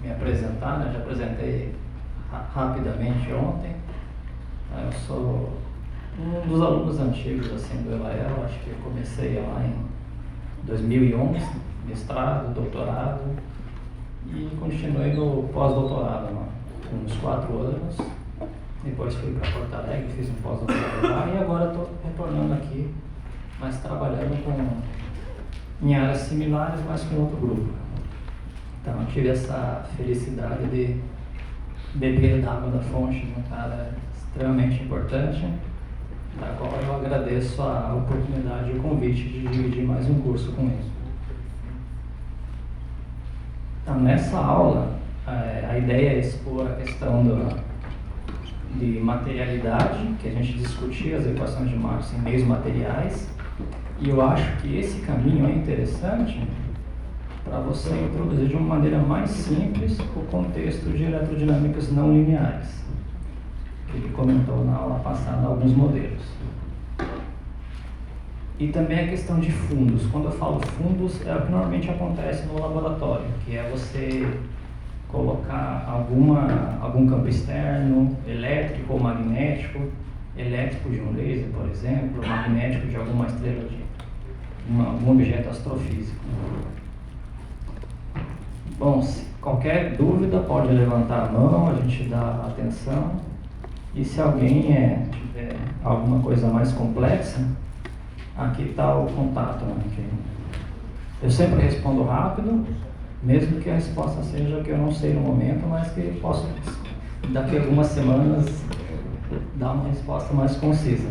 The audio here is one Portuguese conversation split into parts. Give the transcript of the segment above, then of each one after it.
me apresentar, né? Já apresentei rapidamente ontem. Eu sou um dos alunos antigos assim, do Elael, acho que eu comecei lá em 2011, mestrado, doutorado, e continuei no pós-doutorado, com uns 4 anos. Depois fui para Porto Alegre, fiz um pós-doutorado lá, e agora estou retornando aqui, mas trabalhando em áreas similares, mas com outro grupo. Então eu tive essa felicidade de beber da água da fonte de um cara extremamente importante, da qual eu agradeço a oportunidade e o convite de dividir mais um curso com ele. Então, nessa aula, a ideia é expor a questão de materialidade, que a gente discutia as equações de Marx em meios materiais, e eu acho que esse caminho é interessante para você introduzir de uma maneira mais simples o contexto de eletrodinâmicas não lineares, que ele comentou na aula passada alguns modelos. E também a questão de fundos. Quando eu falo fundos, é o que normalmente acontece no laboratório, que é você colocar algum campo externo, elétrico ou magnético, elétrico de um laser, por exemplo, magnético de alguma estrela, algum objeto astrofísico. Bom, se qualquer dúvida pode levantar a mão, a gente dá atenção, e se alguém tiver alguma coisa mais complexa, aqui está o contato, né? Eu sempre respondo rápido, mesmo que a resposta seja que eu não sei no momento, mas que posso, daqui a algumas semanas, dar uma resposta mais concisa.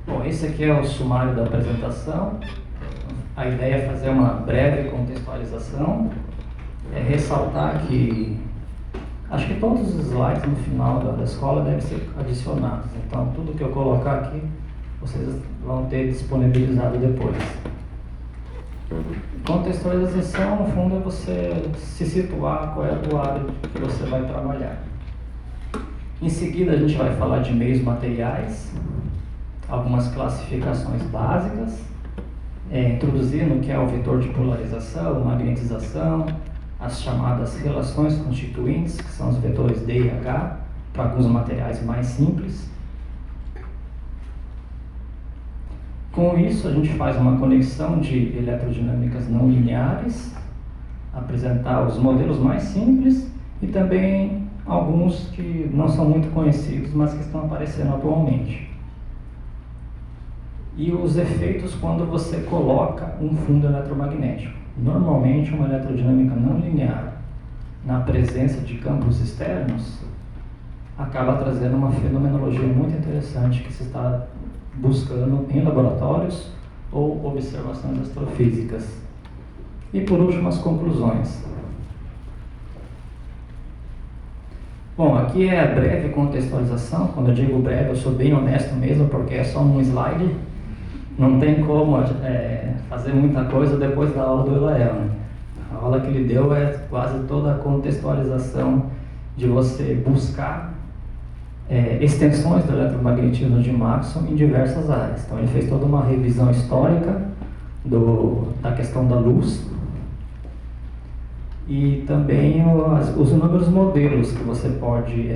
Bom, esse aqui é o sumário da apresentação. A ideia é fazer uma breve contextualização, ressaltar que acho que todos os slides no final da escola devem ser adicionados, então tudo que eu colocar aqui vocês vão ter disponibilizado depois. Contextualização, no fundo, é você se situar qual é a área que você vai trabalhar. Em seguida, a gente vai falar de meios materiais, algumas classificações básicas, introduzindo o que é o vetor de polarização, magnetização, as chamadas relações constituintes, que são os vetores D e H, para alguns materiais mais simples. Com isso, a gente faz uma conexão de eletrodinâmicas não lineares, apresentar os modelos mais simples e também alguns que não são muito conhecidos, mas que estão aparecendo atualmente. E os efeitos quando você coloca um fundo eletromagnético. Normalmente, uma eletrodinâmica não linear, na presença de campos externos, acaba trazendo uma fenomenologia muito interessante que se está buscando em laboratórios ou observações astrofísicas. E por último, as conclusões. Bom, aqui é a breve contextualização. Quando eu digo breve, eu sou bem honesto mesmo, porque é só um slide. Não tem como fazer muita coisa depois da aula do Elael, né? A aula que ele deu é quase toda a contextualização de você buscar extensões do eletromagnetismo de Maxwell em diversas áreas. Então ele fez toda uma revisão histórica da questão da luz e também os inúmeros modelos que você pode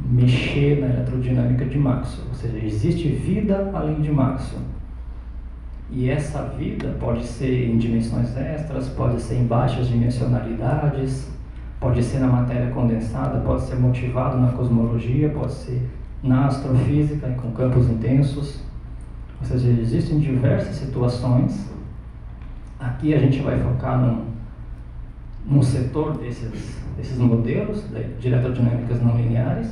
mexer na eletrodinâmica de Maxwell. Ou seja, existe vida além de Maxwell. E essa vida pode ser em dimensões extras, pode ser em baixas dimensionalidades, pode ser na matéria condensada, pode ser motivado na cosmologia, pode ser na astrofísica e com campos intensos. Ou seja, existem diversas situações. Aqui a gente vai focar num setor desses modelos de eletrodinâmicas não lineares.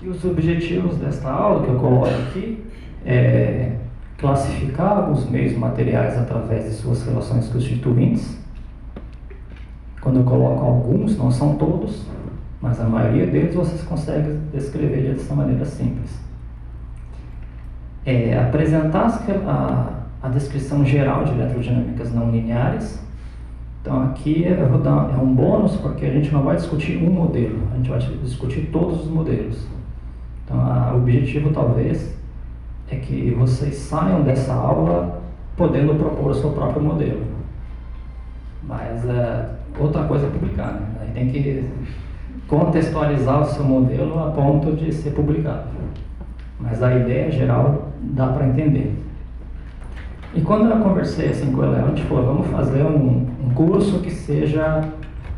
E os objetivos desta aula que eu coloco aqui é classificar os meios materiais através de suas relações constituintes. Quando eu coloco alguns, não são todos, mas a maioria deles vocês conseguem descrever dessa maneira simples. Apresentar a descrição geral de eletrodinâmicas não lineares. Então aqui eu vou dar um bônus, porque a gente não vai discutir um modelo, a gente vai discutir todos os modelos. Então o objetivo talvez é que vocês saiam dessa aula podendo propor o seu próprio modelo. Mas outra coisa é publicar, né? Aí tem que contextualizar o seu modelo a ponto de ser publicado. Mas a ideia geral dá para entender. E quando eu conversei assim com o Léo, a gente falou, vamos fazer um curso que seja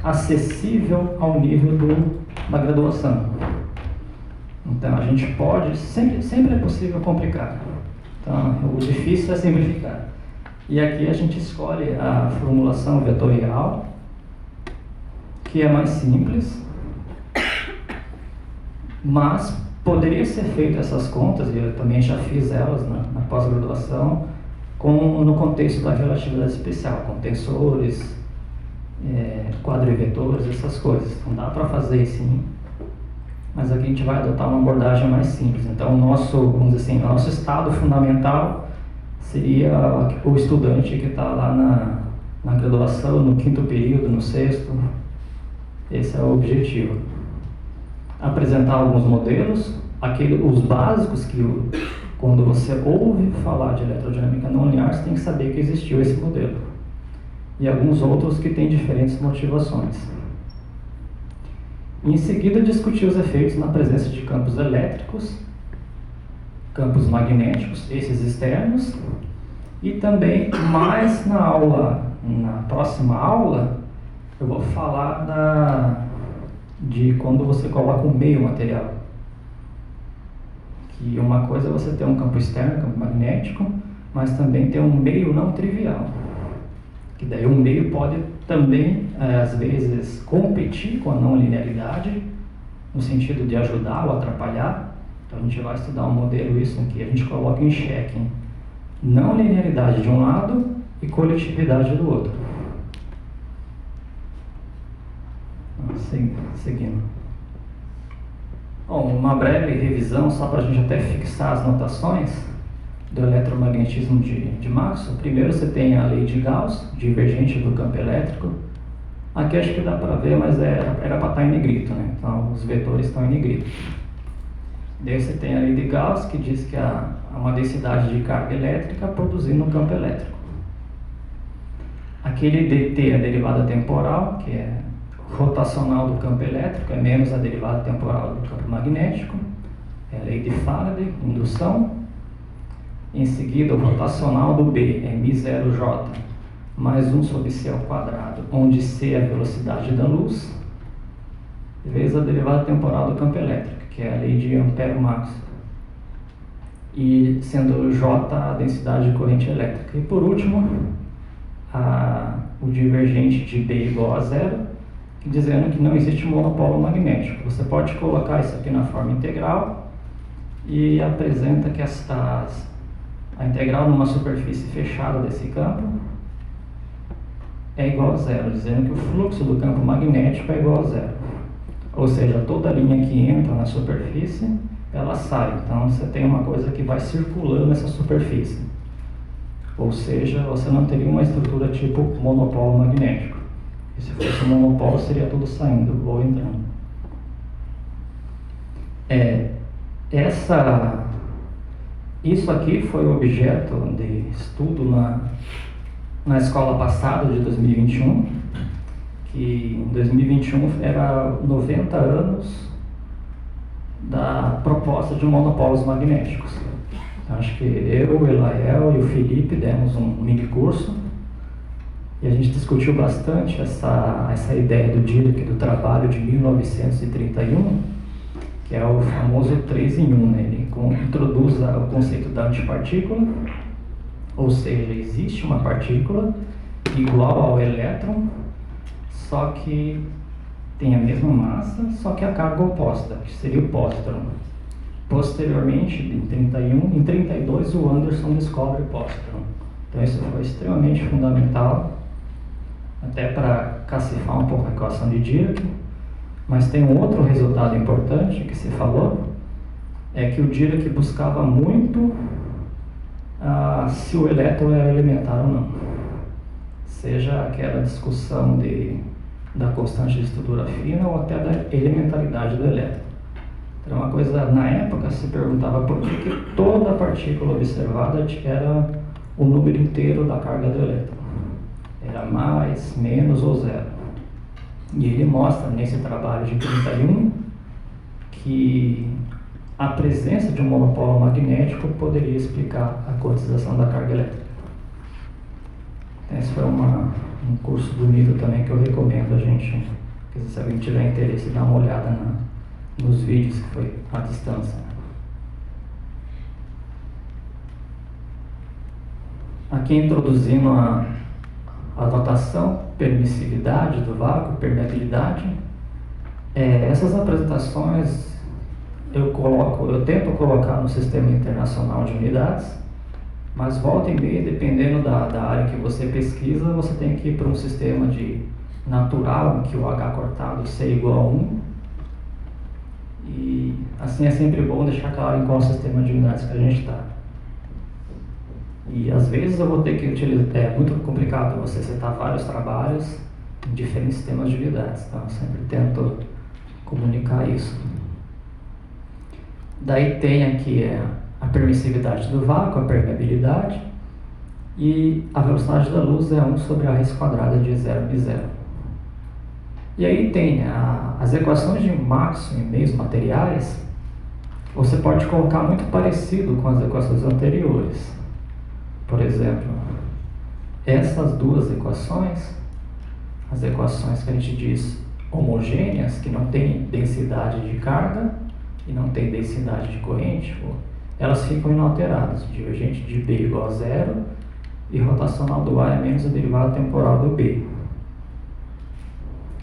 acessível ao nível da graduação. Então a gente pode, sempre é possível complicar. Então o difícil é simplificar. E aqui a gente escolhe a formulação vetorial, que é mais simples, mas poderia ser feito essas contas, e eu também já fiz elas na pós-graduação, no contexto da relatividade especial, com tensores, quadrivetores, essas coisas. Então dá para fazer sim, mas aqui a gente vai adotar uma abordagem mais simples. Então vamos dizer assim, o nosso estado fundamental seria o estudante que está lá na graduação, no 5º período, no 6º. Esse é o objetivo. Apresentar alguns modelos, os básicos que quando você ouve falar de eletrodinâmica não linear, você tem que saber que existiu esse modelo. E alguns outros que têm diferentes motivações. Em seguida, discutir os efeitos na presença de campos elétricos, campos magnéticos, esses externos, e também mais na próxima aula, eu vou falar de quando você coloca um meio material. Que uma coisa é você ter um campo externo, campo magnético, mas também ter um meio não trivial. Que daí o meio pode também, às vezes, competir com a não linearidade, no sentido de ajudar ou atrapalhar. Então a gente vai estudar um modelo isso em que a gente coloca em xeque não linearidade de um lado e coletividade do outro. Seguindo. Bom, uma breve revisão só para a gente até fixar as notações do eletromagnetismo de Maxwell. Primeiro você tem a lei de Gauss, divergente do campo elétrico. Aqui acho que dá para ver, mas era para estar em negrito, né? Então os vetores estão em negrito. Daí você tem a lei de Gauss, que diz que há uma densidade de carga elétrica produzindo um campo elétrico. Aquele dt, a derivada temporal, que é rotacional do campo elétrico, é menos a derivada temporal do campo magnético. É a lei de Faraday, indução. Em seguida, o rotacional do B é μ0j mais 1 sobre c ao quadrado, onde c é a velocidade da luz, vezes a derivada temporal do campo elétrico, que é a lei de Ampère-Maxwell, e sendo J a densidade de corrente elétrica. E por último, o divergente de B igual a zero, dizendo que não existe monopolo magnético. Você pode colocar isso aqui na forma integral e apresenta que a integral numa superfície fechada desse campo é igual a zero, dizendo que o fluxo do campo magnético é igual a zero. Ou seja, toda linha que entra na superfície, ela sai. Então você tem uma coisa que vai circulando nessa superfície. Ou seja, você não teria uma estrutura tipo monopolo magnético. E se fosse um monopolo, seria tudo saindo ou entrando. Isso aqui foi objeto de estudo na escola passada de 2021, que em 2021 era 90 anos da proposta de monopolos magnéticos. Então, acho que eu, o Elael e o Felipe demos um mini curso e a gente discutiu bastante essa ideia do Dirac, do trabalho de 1931, que é o famoso 3 em 1, né? Ele introduz o conceito da antipartícula, ou seja, existe uma partícula igual ao elétron, só que tem a mesma massa, só que a carga oposta, que seria o pósitron. Posteriormente, em 32, o Anderson descobre o pósitron. Então isso foi extremamente fundamental, até para cacifar um pouco a equação de Dirac. Mas tem um outro resultado importante que se falou, é que o Dirac buscava muito se o elétron é elementar ou não. Seja aquela discussão da constante de estrutura fina ou até da elementaridade do elétron. Então, uma coisa, na época, se perguntava por que toda partícula observada era o número inteiro da carga do elétron. Era mais, menos ou zero. E ele mostra nesse trabalho de 31 que a presença de um monopolo magnético poderia explicar a quantização da carga elétrica. Esse foi um curso bonito também que eu recomendo a gente, se alguém tiver interesse, dar uma olhada nos vídeos, que foi à distância. Aqui introduzindo a notação, permissividade do vácuo, permeabilidade. Essas apresentações eu tento colocar no Sistema Internacional de Unidades, mas volta e meia, dependendo da área que você pesquisa, você tem que ir para um sistema de natural, em que o H cortado C igual a 1. E assim é sempre bom deixar claro em qual sistema de unidades que a gente está. E às vezes eu vou ter que utilizar, é muito complicado você citar vários trabalhos em diferentes sistemas de unidades, então eu sempre tento comunicar isso. Daí tem aqui a permissividade do vácuo, a permeabilidade, e a velocidade da luz é 1 sobre a raiz quadrada de 0 E aí tem as equações de Maxwell em meios materiais, você pode colocar muito parecido com as equações anteriores. Por exemplo, essas duas equações, as equações que a gente diz homogêneas, que não tem densidade de carga e não tem densidade de corrente, elas ficam inalteradas. Divergente de B igual a 0 e rotacional do A é menos a derivada temporal do B.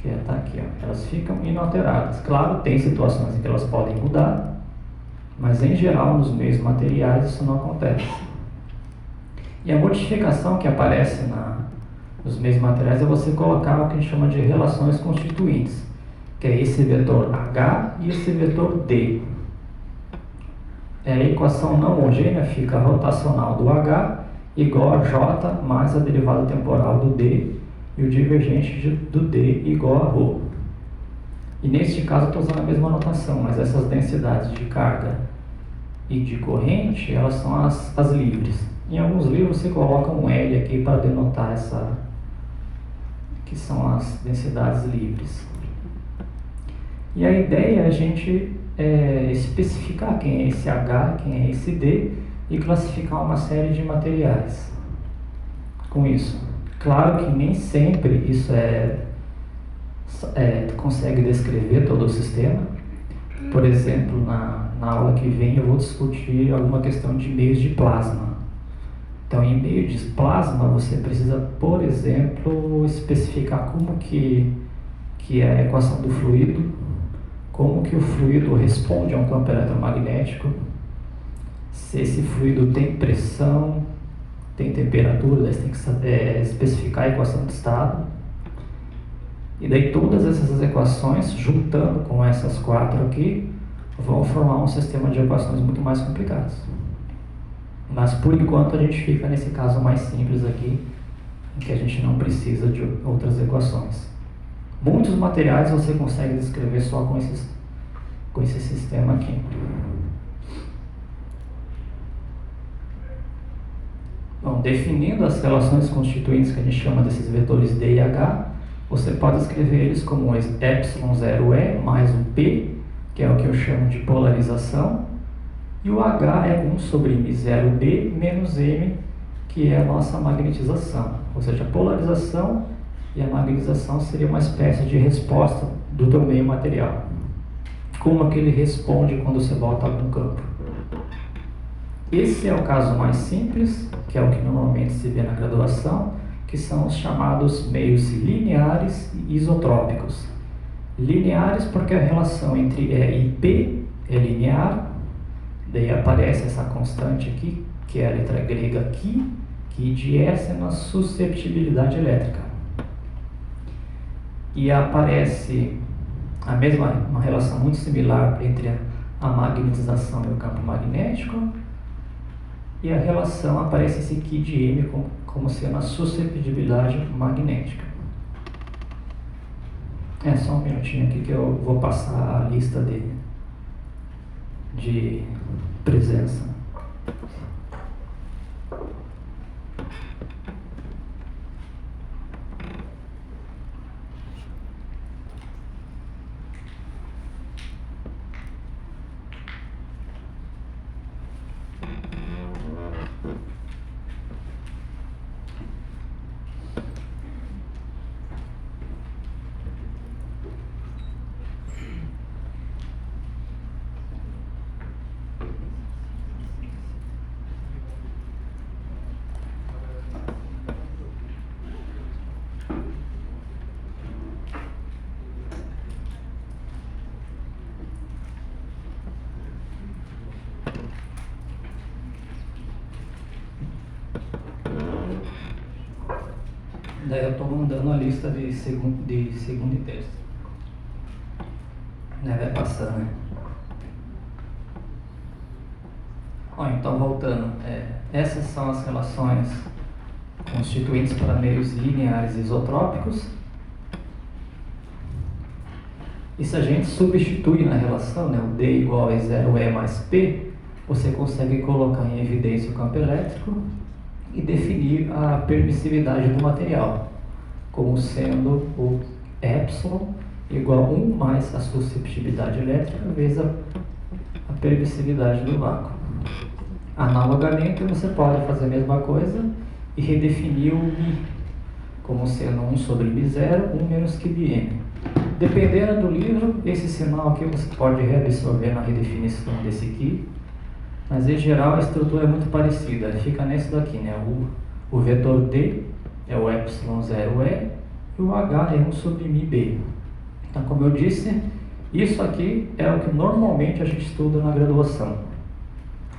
Que está aqui, elas ficam inalteradas. Claro, tem situações em que elas podem mudar, mas em geral nos meios materiais isso não acontece. E a modificação que aparece nos meios materiais é você colocar o que a gente chama de relações constituintes, que é esse vetor H e esse vetor D. A equação não homogênea fica a rotacional do H igual a J mais a derivada temporal do D, e o divergente do D igual a ρ. E neste caso eu estou usando a mesma notação, mas essas densidades de carga e de corrente, elas são as livres. Em alguns livros se coloca um L aqui para denotar que são as densidades livres. E a ideia é a gente especificar quem é esse H, quem é esse D, e classificar uma série de materiais com isso. Claro que nem sempre isso consegue descrever todo o sistema. Por exemplo, na aula que vem eu vou discutir alguma questão de meios de plasma. Então, em meio de plasma, você precisa, por exemplo, especificar como que é a equação do fluido, como que o fluido responde a um campo eletromagnético, se esse fluido tem pressão, tem temperatura, daí você tem que especificar a equação de estado. E daí todas essas equações, juntando com essas 4 aqui, vão formar um sistema de equações muito mais complicados. Mas por enquanto a gente fica nesse caso mais simples aqui, em que a gente não precisa de outras equações. Muitos materiais você consegue descrever só com esse sistema aqui. Bom, definindo as relações constituintes que a gente chama desses vetores D e H, você pode escrever eles como ε0E mais o P, que é o que eu chamo de polarização, e o H é 1 sobre M0B menos M, que é a nossa magnetização. Ou seja, a polarização e a magnetização seria uma espécie de resposta do teu meio material. Como é que ele responde quando você bota algum campo. Esse é o caso mais simples, que é o que normalmente se vê na graduação, que são os chamados meios lineares e isotrópicos. Lineares porque a relação entre E e P é linear, daí aparece essa constante aqui, que é a letra grega Ki, que de S é na susceptibilidade elétrica. E aparece uma relação muito similar entre a magnetização e o campo magnético, e a relação aparece esse Ki de M como sendo a susceptibilidade magnética. Só um minutinho aqui que eu vou passar a lista dele. de presença. Daí eu estou mandando a lista de segundo e terça. Vai passando, né? Então voltando, essas são as relações constituintes para meios lineares isotrópicos. E se a gente substitui na relação, o D igual a 0E mais P, você consegue colocar em evidência o campo elétrico e definir a permissividade do material, como sendo o epsilon igual a 1 mais a susceptibilidade elétrica vezes a permissividade do vácuo. Analogamente, você pode fazer a mesma coisa e redefinir o μ como sendo 1 sobre μ0, 1 menos que μm. Dependendo do livro, esse sinal aqui você pode reabsorver na redefinição desse aqui, mas em geral a estrutura é muito parecida, fica nesse daqui, o vetor D é o epsilon 0E e o H é 1 sobre μb. Então, como eu disse, isso aqui é o que normalmente a gente estuda na graduação,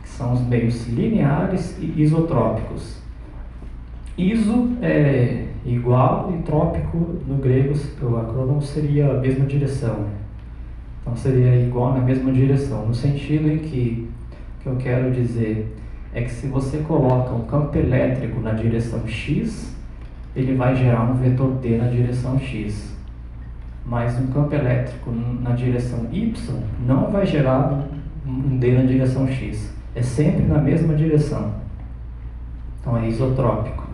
que são os meios lineares e isotrópicos. Iso é igual e trópico no grego, o acrônimo seria a mesma direção. Então seria igual na mesma direção, no sentido em que o que eu quero dizer é que se você coloca um campo elétrico na direção x, ele vai gerar um vetor D na direção x. Mas um campo elétrico na direção y não vai gerar um D na direção x. É sempre na mesma direção. Então é isotrópico.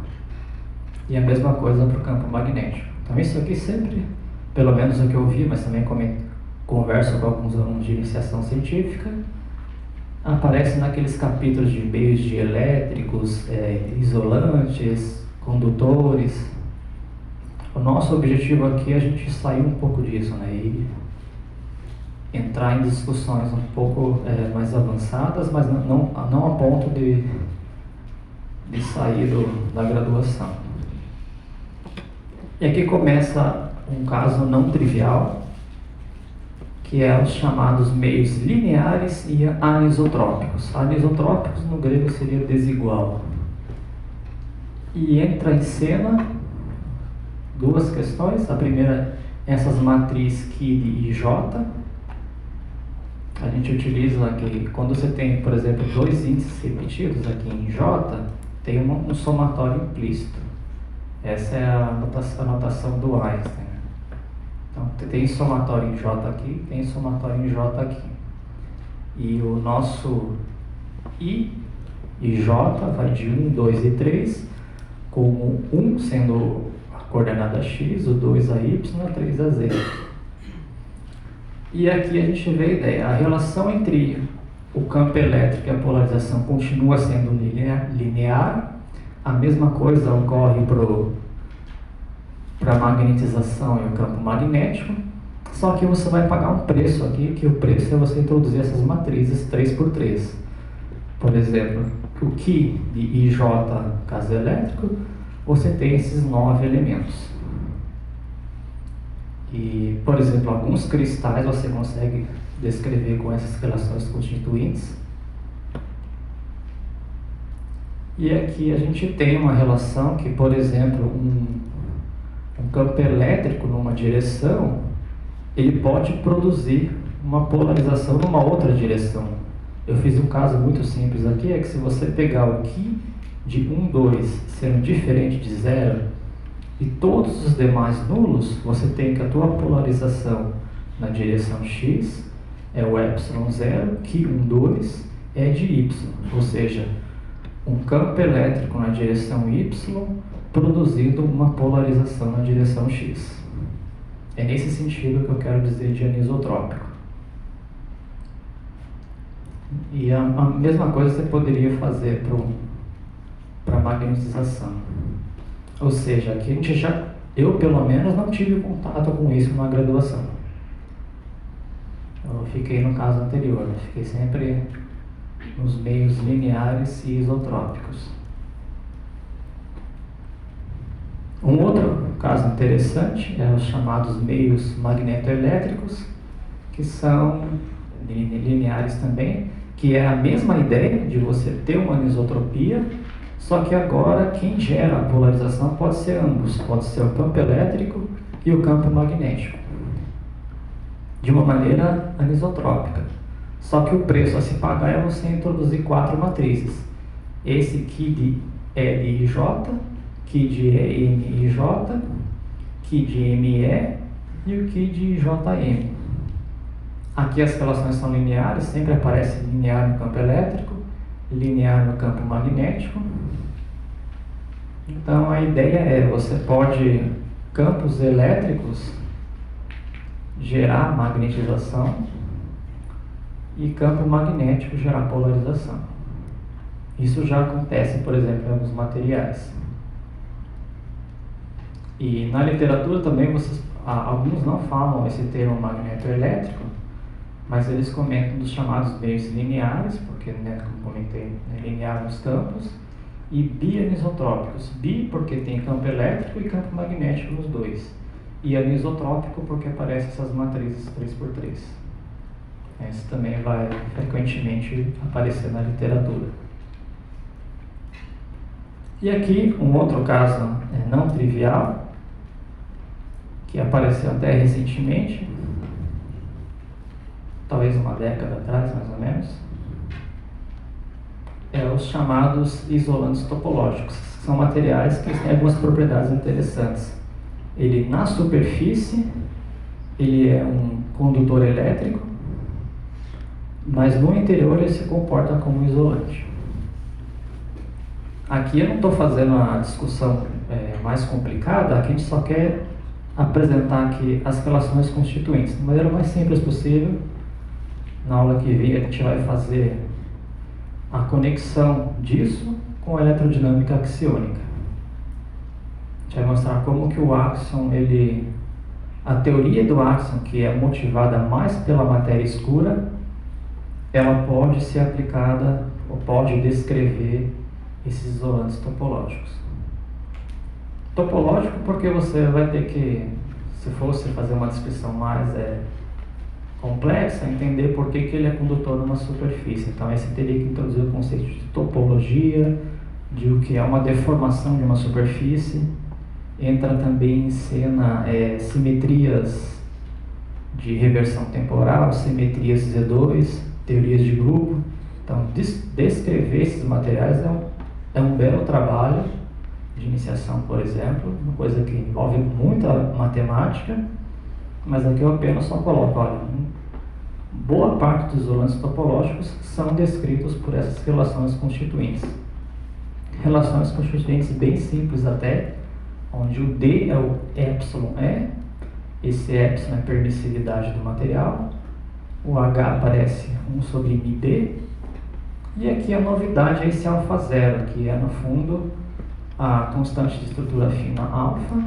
E a mesma coisa para o campo magnético. Então isso aqui sempre, pelo menos o que eu vi, mas também converso com alguns alunos de iniciação científica, aparece naqueles capítulos de meios dielétricos, isolantes, condutores. O nosso objetivo aqui é a gente sair um pouco disso, e entrar em discussões um pouco mais avançadas, mas não a ponto de sair da graduação. E aqui começa um caso não trivial, que é os chamados meios lineares e anisotrópicos. Anisotrópicos no grego seria desigual. E entra em cena duas questões. A primeira, essas matrizes Kid e J. A gente utiliza aqui, quando você tem, por exemplo, dois índices repetidos aqui em J, tem um somatório implícito. Essa é a notação do Einstein. Então, tem somatório em J aqui, tem somatório em J aqui. E o nosso I e J vai de 1, 2 e 3, com o 1 sendo a coordenada x, o 2 a y, a 3 a z. E aqui a gente vê a ideia. A relação entre o campo elétrico e a polarização continua sendo linear. A mesma coisa ocorre para a magnetização e o campo magnético, só que você vai pagar um preço aqui, que o preço é você introduzir essas matrizes 3x3. Por exemplo, o Ki de IJ, caso elétrico, você tem esses 9 elementos. E, por exemplo, alguns cristais você consegue descrever com essas relações constituintes. E aqui a gente tem uma relação que, por exemplo, um campo elétrico numa direção, ele pode produzir uma polarização numa outra direção. Eu fiz um caso muito simples aqui, é que se você pegar o Ki de 1, 2 sendo diferente de 0 e todos os demais nulos, você tem que a tua polarização na direção x é o ε0, que 2 é de y, ou seja, um campo elétrico na direção y produzindo uma polarização na direção x. É nesse sentido que eu quero dizer de anisotrópico. E a mesma coisa você poderia fazer para magnetização. Ou seja, aqui a gente eu pelo menos não tive contato com isso na graduação. Eu fiquei no caso anterior, eu fiquei sempre nos meios lineares e isotrópicos. Um outro caso interessante é os chamados meios magnetoelétricos, que são lineares também, que é a mesma ideia de você ter uma anisotropia, só que agora quem gera a polarização pode ser ambos, pode ser o campo elétrico e o campo magnético, de uma maneira anisotrópica. Só que o preço a se pagar é você introduzir 4 matrizes. Esse Ki de LIJ, Ki de EMIJ, Ki de ME e o Ki de JM. Aqui as relações são lineares, sempre aparece linear no campo elétrico, linear no campo magnético. Então a ideia é, você pode, campos elétricos, gerar magnetização e campo magnético gerar polarização. Isso já acontece, por exemplo, em alguns materiais. E na literatura também, alguns não falam esse termo magnetoelétrico, mas eles comentam dos chamados meios lineares, porque, como comentei, é linear nos campos, e bianisotrópicos. Bi porque tem campo elétrico e campo magnético nos dois. E anisotrópico porque aparecem essas matrizes 3x3. Isso também vai frequentemente aparecer na literatura. E aqui um outro caso não trivial, que apareceu até recentemente, talvez uma década atrás, mais ou menos, é os chamados isolantes topológicos. São materiais que têm algumas propriedades interessantes. Ele, na superfície, ele é um condutor elétrico, mas no interior ele se comporta como um isolante. Aqui eu não estou fazendo a discussão mais complicada, aqui a gente só quer apresentar aqui as relações constituintes da maneira mais simples possível. Na aula que vem a gente vai fazer a conexão disso com a eletrodinâmica axiônica. A gente vai mostrar como que o áxion, a teoria do áxion, que é motivada mais pela matéria escura, ela pode ser aplicada ou pode descrever esses isolantes topológicos. Topológico porque você vai ter que, se fosse fazer uma descrição mais complexa, entender por que ele é condutor numa superfície. Então aí você teria que introduzir o conceito de topologia, de o que é uma deformação de uma superfície. Entra também em cena simetrias de reversão temporal, simetrias Z2, teorias de grupo. Então descrever esses materiais é um belo trabalho de iniciação, por exemplo, uma coisa que envolve muita matemática, mas aqui eu apenas só coloco, olha, boa parte dos isolantes topológicos são descritos por essas relações constituintes. Relações constituintes bem simples até, onde o D é o εE, esse ε é a permissividade do material, o H aparece 1 sobre μd, e aqui a novidade é esse alfa zero, que é no fundo a constante de estrutura fina alfa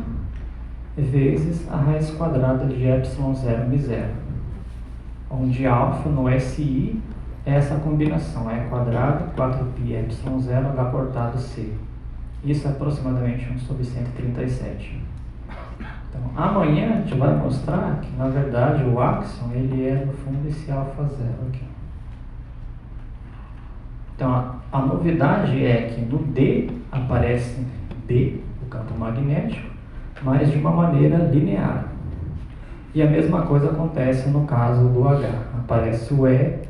vezes a raiz quadrada de ε0 μ0, onde alfa no SI é essa combinação, é quadrado, 4π ε0, H cortado C. Isso é aproximadamente 1 sobre 137. Então, amanhã a gente vai mostrar que, na verdade, o áxion, ele é, no fundo, esse alfa zero aqui. Então, a novidade é que no D aparece D, o campo magnético, mas de uma maneira linear. E a mesma coisa acontece no caso do H. Aparece o E,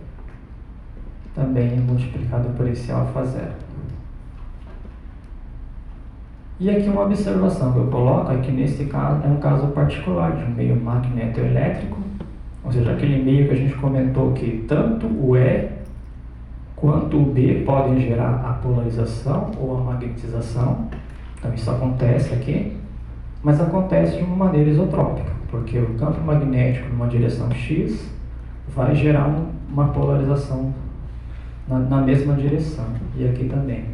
também multiplicado por esse alfa zero. E aqui uma observação que eu coloco é que nesse caso é um caso particular de um meio magnetoelétrico, Ou seja, aquele meio que a gente comentou que tanto o E quanto o B podem gerar a polarização ou a magnetização. Então isso acontece aqui, mas acontece de uma maneira isotrópica, porque o campo magnético numa direção X vai gerar uma polarização na mesma direção, e aqui também.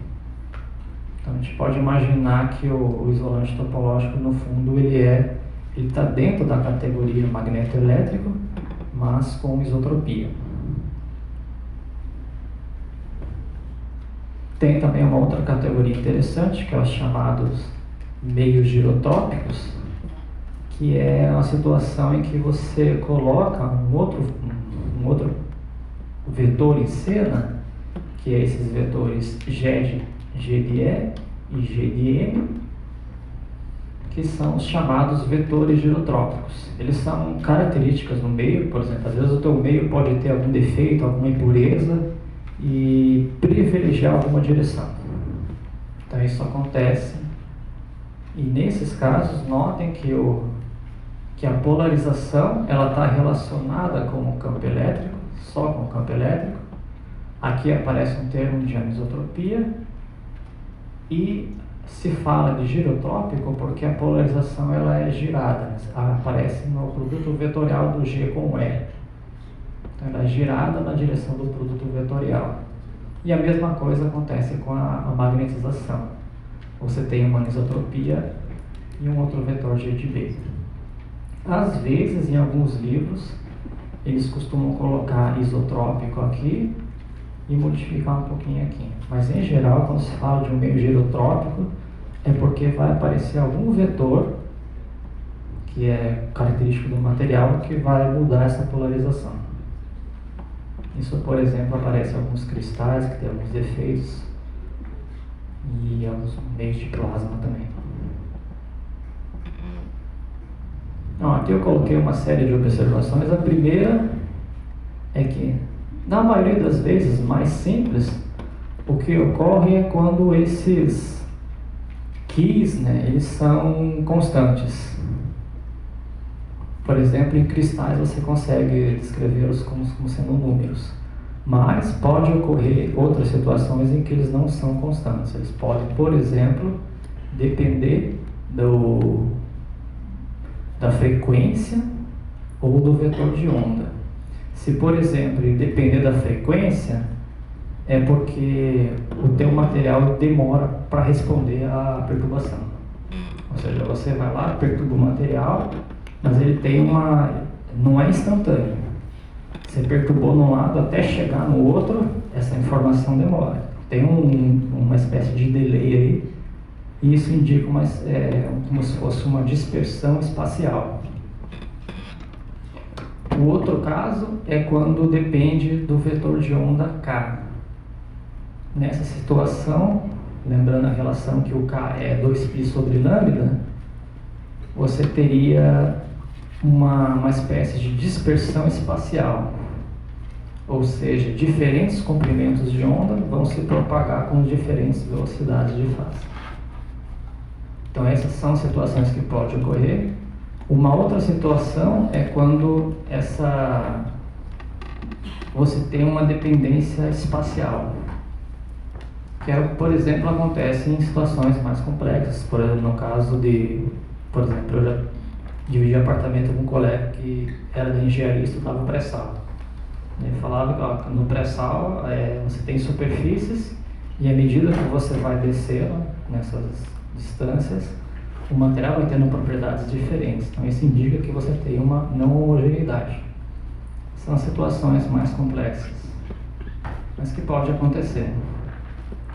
Então a gente pode imaginar que o isolante topológico, no fundo, ele está dentro da categoria magnetoelétrico, mas com isotropia. Tem também uma outra categoria interessante, que é os chamados meios girotrópicos, que é uma situação em que você coloca um outro vetor em cena, que é esses vetores G de E e G de M, que são os chamados vetores girotrópicos. Eles são características no meio, por exemplo, às vezes o teu meio pode ter algum defeito, alguma impureza e privilegiar alguma direção. Então isso acontece, e nesses casos notem que a polarização ela está relacionada com o campo elétrico, só com o campo elétrico. Aqui aparece um termo de anisotropia, e se fala de girotrópico porque a polarização ela é girada, né? Aparece no produto vetorial do G com o E. Então ela é girada na direção do produto vetorial. E a mesma coisa acontece com a magnetização. Você tem uma anisotropia e um outro vetor G de B. Às vezes, em alguns livros, eles costumam colocar isotrópico aqui e modificar um pouquinho aqui. Mas, em geral, quando se fala de um meio girotrópico, é porque vai aparecer algum vetor, que é característico do material, que vai mudar essa polarização. Isso, por exemplo, aparece em alguns cristais que têm alguns defeitos e alguns meios de plasma também. Então, aqui eu coloquei uma série de observações. A primeira é que, na maioria das vezes, mais simples, o que ocorre é quando esses keys, né, eles são constantes. Por exemplo, em cristais você consegue descrevê-los como sendo números. Mas pode ocorrer outras situações em que eles não são constantes. Eles podem, por exemplo, depender da frequência ou do vetor de onda. Se, por exemplo, ele depender da frequência, é porque o teu material demora para responder à perturbação. Ou seja, você vai lá, perturba o material, mas ele tem não é instantâneo. Você perturbou num lado até chegar no outro, essa informação demora. Tem uma espécie de delay aí, e isso indica como se fosse uma dispersão espacial. O outro caso é quando depende do vetor de onda K. Nessa situação, lembrando a relação que o K é 2π sobre lambda, você teria uma espécie de dispersão espacial. Ou seja, diferentes comprimentos de onda vão se propagar com diferentes velocidades de fase. Então essas são situações que podem ocorrer. Uma outra situação é quando você tem uma dependência espacial, que por exemplo, acontece em situações mais complexas. Por exemplo, no caso por exemplo, eu já dividi apartamento com um colega que era da engenharia e estudava pré-sal. Ele falava que no pré-sal você tem superfícies, e à medida que você vai descendo nessas distâncias, o material vai tendo propriedades diferentes. Então isso indica que você tem uma não homogeneidade. São situações mais complexas, mas que pode acontecer.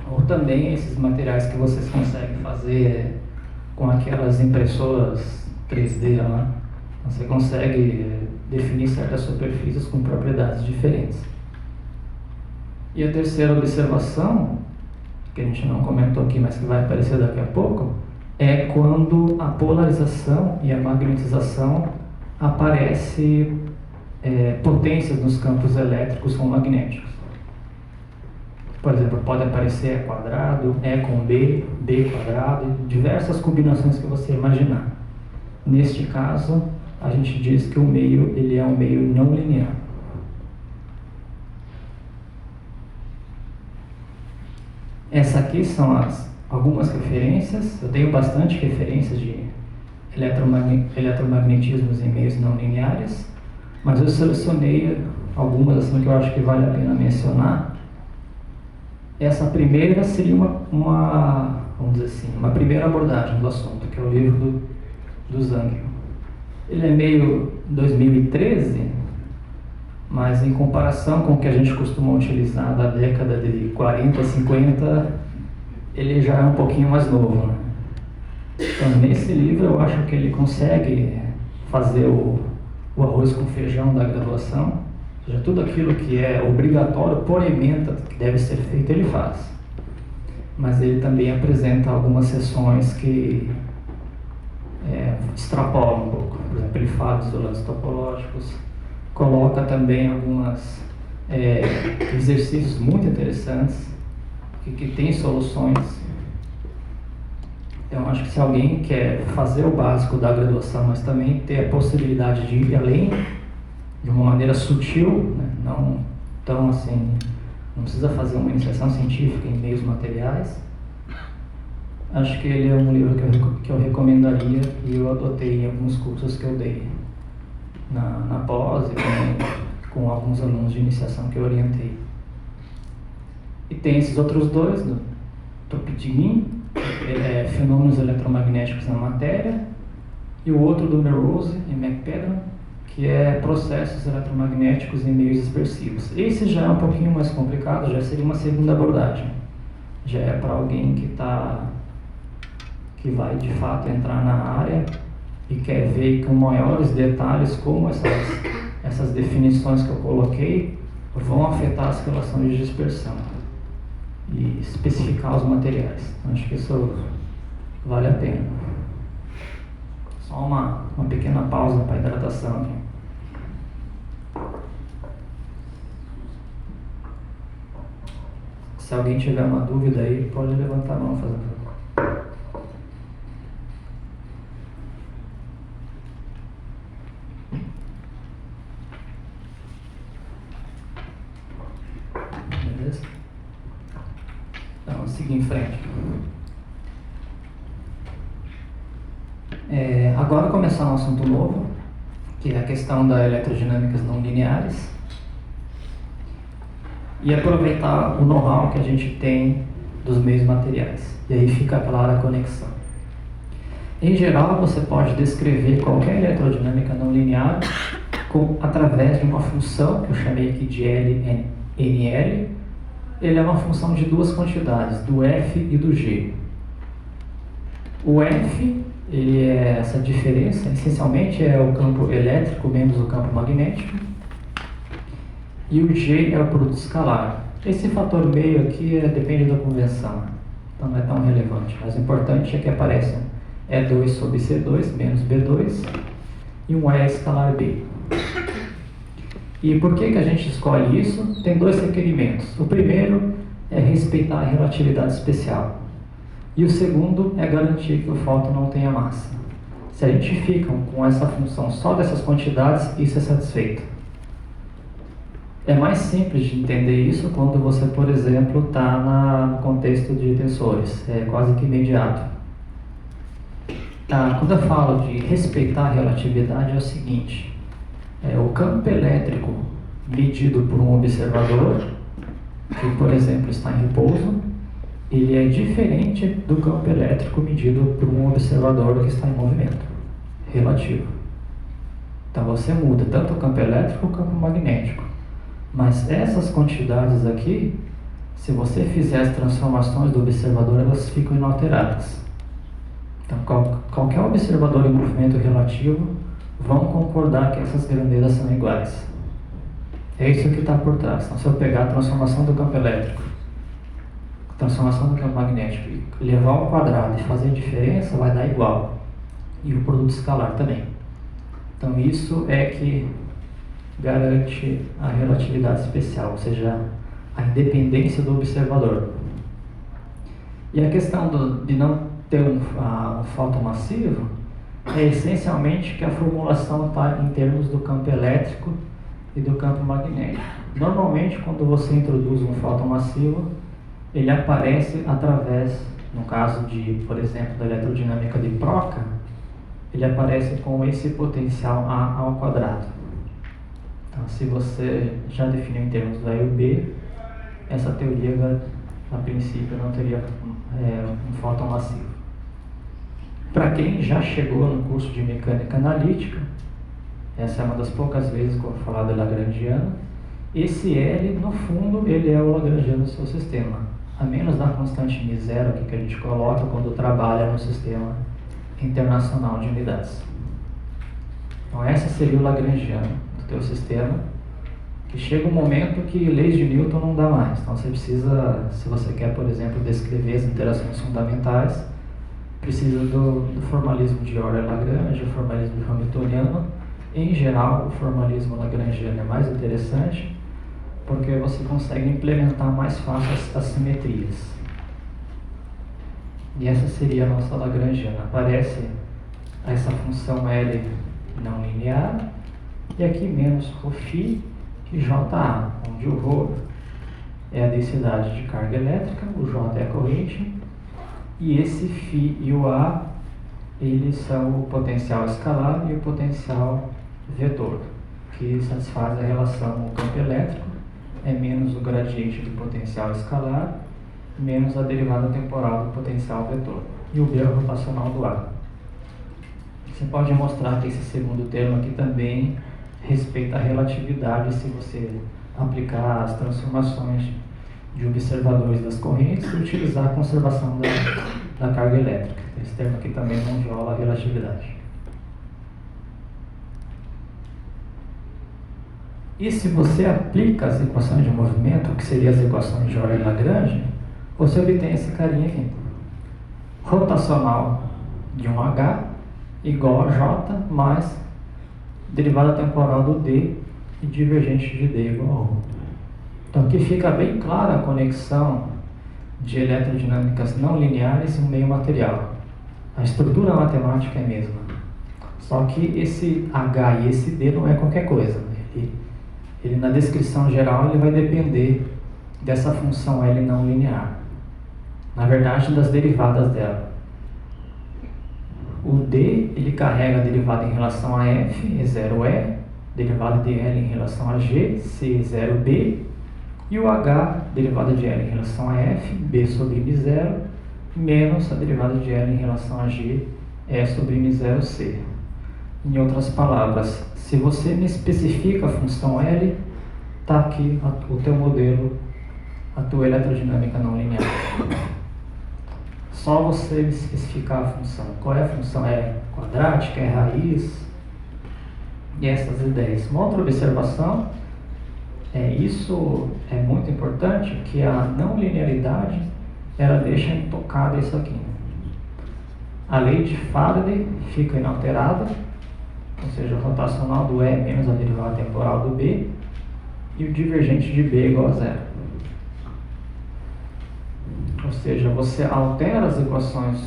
Ou também esses materiais que vocês conseguem fazer com aquelas impressoras 3D lá, você consegue definir certas superfícies com propriedades diferentes. E a terceira observação, que a gente não comentou aqui, mas que vai aparecer daqui a pouco, é quando a polarização e a magnetização aparece potências nos campos elétricos ou magnéticos. Por exemplo, pode aparecer E quadrado, E com B quadrado, diversas combinações que você imaginar. Neste caso, a gente diz que o meio ele é um meio não linear. Essa aqui são algumas referências. Eu tenho bastante referências de eletromagnetismos em meios não lineares, mas eu selecionei algumas assim, que eu acho que vale a pena mencionar. Essa primeira seria vamos dizer assim, uma primeira abordagem do assunto, que é o livro do Zangel. Ele é meio 2013, mas em comparação com o que a gente costuma utilizar da década de 40, 50, ele já é um pouquinho mais novo, né? Então, nesse livro eu acho que ele consegue fazer o arroz com feijão da graduação, ou seja, tudo aquilo que é obrigatório por ementa que deve ser feito, ele faz. Mas ele também apresenta algumas sessões que extrapolam um pouco. Por exemplo, ele fala dos isolantes topológicos, coloca também alguns exercícios muito interessantes que tem soluções. Então, acho que se alguém quer fazer o básico da graduação, mas também ter a possibilidade de ir além de uma maneira sutil, né? Não tão assim, não precisa fazer uma iniciação científica em meios materiais, acho que ele é um livro que eu recomendaria e eu adotei em alguns cursos que eu dei na pós e com alguns alunos de iniciação que eu orientei. E tem esses outros dois, do Topitikin, Fenômenos Eletromagnéticos na Matéria, e o outro do Melrose e McPedron, que é Processos Eletromagnéticos em Meios Dispersivos. Esse já é um pouquinho mais complicado, já seria uma segunda abordagem. Já é para alguém que vai de fato entrar na área e quer ver com maiores detalhes como essas definições que eu coloquei vão afetar as relações de dispersão e especificar os materiais. Acho que isso vale a pena. Só uma pequena pausa para hidratação aqui. Se alguém tiver uma dúvida aí, pode levantar a mão e fazer a pergunta. Beleza? Então, vamos seguir em frente. Agora começar um assunto novo, que é a questão das eletrodinâmicas não lineares, e aproveitar o know-how que a gente tem dos meios materiais. E aí fica clara a conexão. Em geral, você pode descrever qualquer eletrodinâmica não linear através de uma função, que eu chamei aqui de LNL. Ele é uma função de duas quantidades, do F e do G. O F, essa diferença, essencialmente é o campo elétrico menos o campo magnético. E o G é o produto escalar. Esse fator meio aqui depende da convenção, então não é tão relevante. Mas o importante é que apareça E2 sobre C2 menos B2 e um E escalar B. E por que a gente escolhe isso? Tem dois requerimentos. O primeiro é respeitar a relatividade especial. E o segundo é garantir que o fóton não tenha massa. Se a gente fica com essa função só dessas quantidades, isso é satisfeito. É mais simples de entender isso quando você, por exemplo, está no contexto de tensores. É quase que imediato. Quando eu falo de respeitar a relatividade, é o seguinte. O campo elétrico medido por um observador, que, por exemplo, está em repouso, ele é diferente do campo elétrico medido por um observador que está em movimento relativo. Então você muda tanto o campo elétrico quanto o campo magnético. Mas essas quantidades aqui, se você fizer as transformações do observador, elas ficam inalteradas. Então qualquer observador em movimento relativo vão concordar que essas grandezas são iguais. É isso que está por trás. Então, se eu pegar a transformação do campo elétrico, a transformação do campo magnético, e levar ao quadrado e fazer diferença, vai dar igual. E o produto escalar também. Então isso é que garante a relatividade especial, ou seja, a independência do observador. E a questão de não ter um fóton massivo é essencialmente que a formulação está em termos do campo elétrico e do campo magnético. Normalmente, quando você introduz um fóton massivo, ele aparece através, no caso de, por exemplo, da eletrodinâmica de Broca, ele aparece com esse potencial A ao quadrado. Então, se você já definiu em termos do A e o B, essa teoria, a princípio, não teria um fóton massivo. Para quem já chegou no curso de mecânica analítica, essa é uma das poucas vezes que eu vou falar do Lagrangiano, esse L, no fundo, ele é o Lagrangiano do seu sistema, a menos da constante μ0 aqui que a gente coloca quando trabalha no sistema internacional de unidades. Então, essa seria o Lagrangiano do teu sistema, que chega um momento que leis de Newton não dá mais. Então, você precisa, se você quer, por exemplo, descrever as interações fundamentais, precisa do formalismo de Euler-Lagrange, o formalismo hamiltoniano. Em geral, o formalismo lagrangiano é mais interessante, porque você consegue implementar mais fácil as simetrias. E essa seria a nossa lagrangiana. Aparece essa função L não linear, e aqui menos ρφ e JA, onde o ρ é a densidade de carga elétrica, o J é a corrente, e esse φ e o A, eles são o potencial escalar e o potencial vetor, que satisfaz a relação o campo elétrico é menos o gradiente do potencial escalar menos a derivada temporal do potencial vetor, e o B é o rotacional do A. Você pode mostrar que esse segundo termo aqui também respeita a relatividade se você aplicar as transformações de observadores das correntes e utilizar a conservação da carga elétrica. Esse termo aqui também não viola a relatividade. E se você aplica as equações de movimento, que seriam as equações de Euler-Lagrange, você obtém esse carinha aqui. Rotacional de 1H igual a J mais derivada temporal do D e divergente de D igual a ρ. Então aqui fica bem clara a conexão de eletrodinâmicas não lineares e um meio material. A estrutura matemática é a mesma. Só que esse H e esse D não é qualquer coisa. Ele na descrição geral ele vai depender dessa função L não linear. Na verdade, das derivadas dela. O D, ele carrega a derivada em relação a F, E0E, derivada de L em relação a G, C0B, e o H, derivada de L em relação a F, B sobre μ0, menos a derivada de L em relação a G, E sobre μ0C. Em outras palavras, se você me especifica a função L, está aqui o teu modelo, a tua eletrodinâmica não linear. Só você especificar a função. Qual é a função? É quadrática, é raiz? E essas ideias. Uma outra observação, isso é muito importante, que a não linearidade, ela deixa intocada isso aqui. A lei de Faraday fica inalterada, ou seja, o rotacional do E menos a derivada temporal do B, e o divergente de B igual a zero. Ou seja, você altera as equações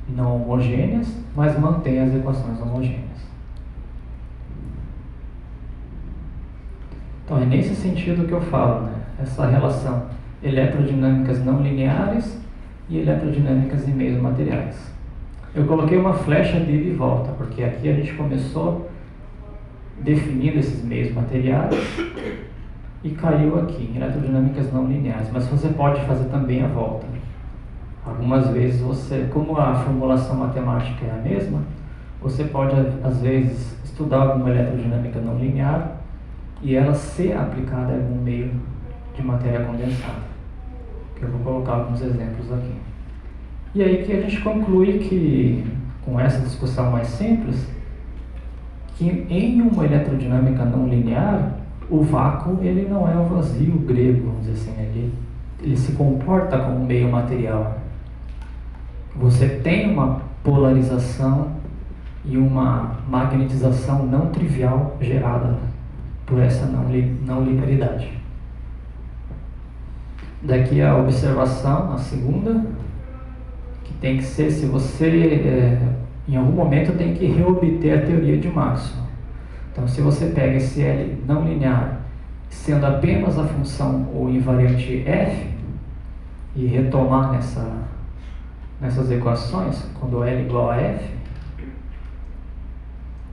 não homogêneas, mas mantém as equações homogêneas. Então é nesse sentido que eu falo, né? Essa relação eletrodinâmicas não lineares e eletrodinâmicas em meios materiais. Eu coloquei uma flecha de ida e volta, porque aqui a gente começou definindo esses meios materiais e caiu aqui em eletrodinâmicas não lineares, mas você pode fazer também a volta. Algumas vezes você, como a formulação matemática é a mesma, você pode às vezes estudar alguma eletrodinâmica não linear e ela ser aplicada em algum meio de matéria condensada, que eu vou colocar alguns exemplos aqui. E aí que a gente conclui que, com essa discussão mais simples, que em uma eletrodinâmica não linear, o vácuo ele não é o vazio grego, vamos dizer assim, ele se comporta como um meio material. Você tem uma polarização e uma magnetização não trivial gerada por essa não linearidade. Daqui a observação, a segunda, que tem que ser, se você em algum momento tem que reobter a teoria de Maxwell. Então, se você pega esse L não linear, sendo apenas a função ou invariante f, e retomar nessas equações, quando L igual a f,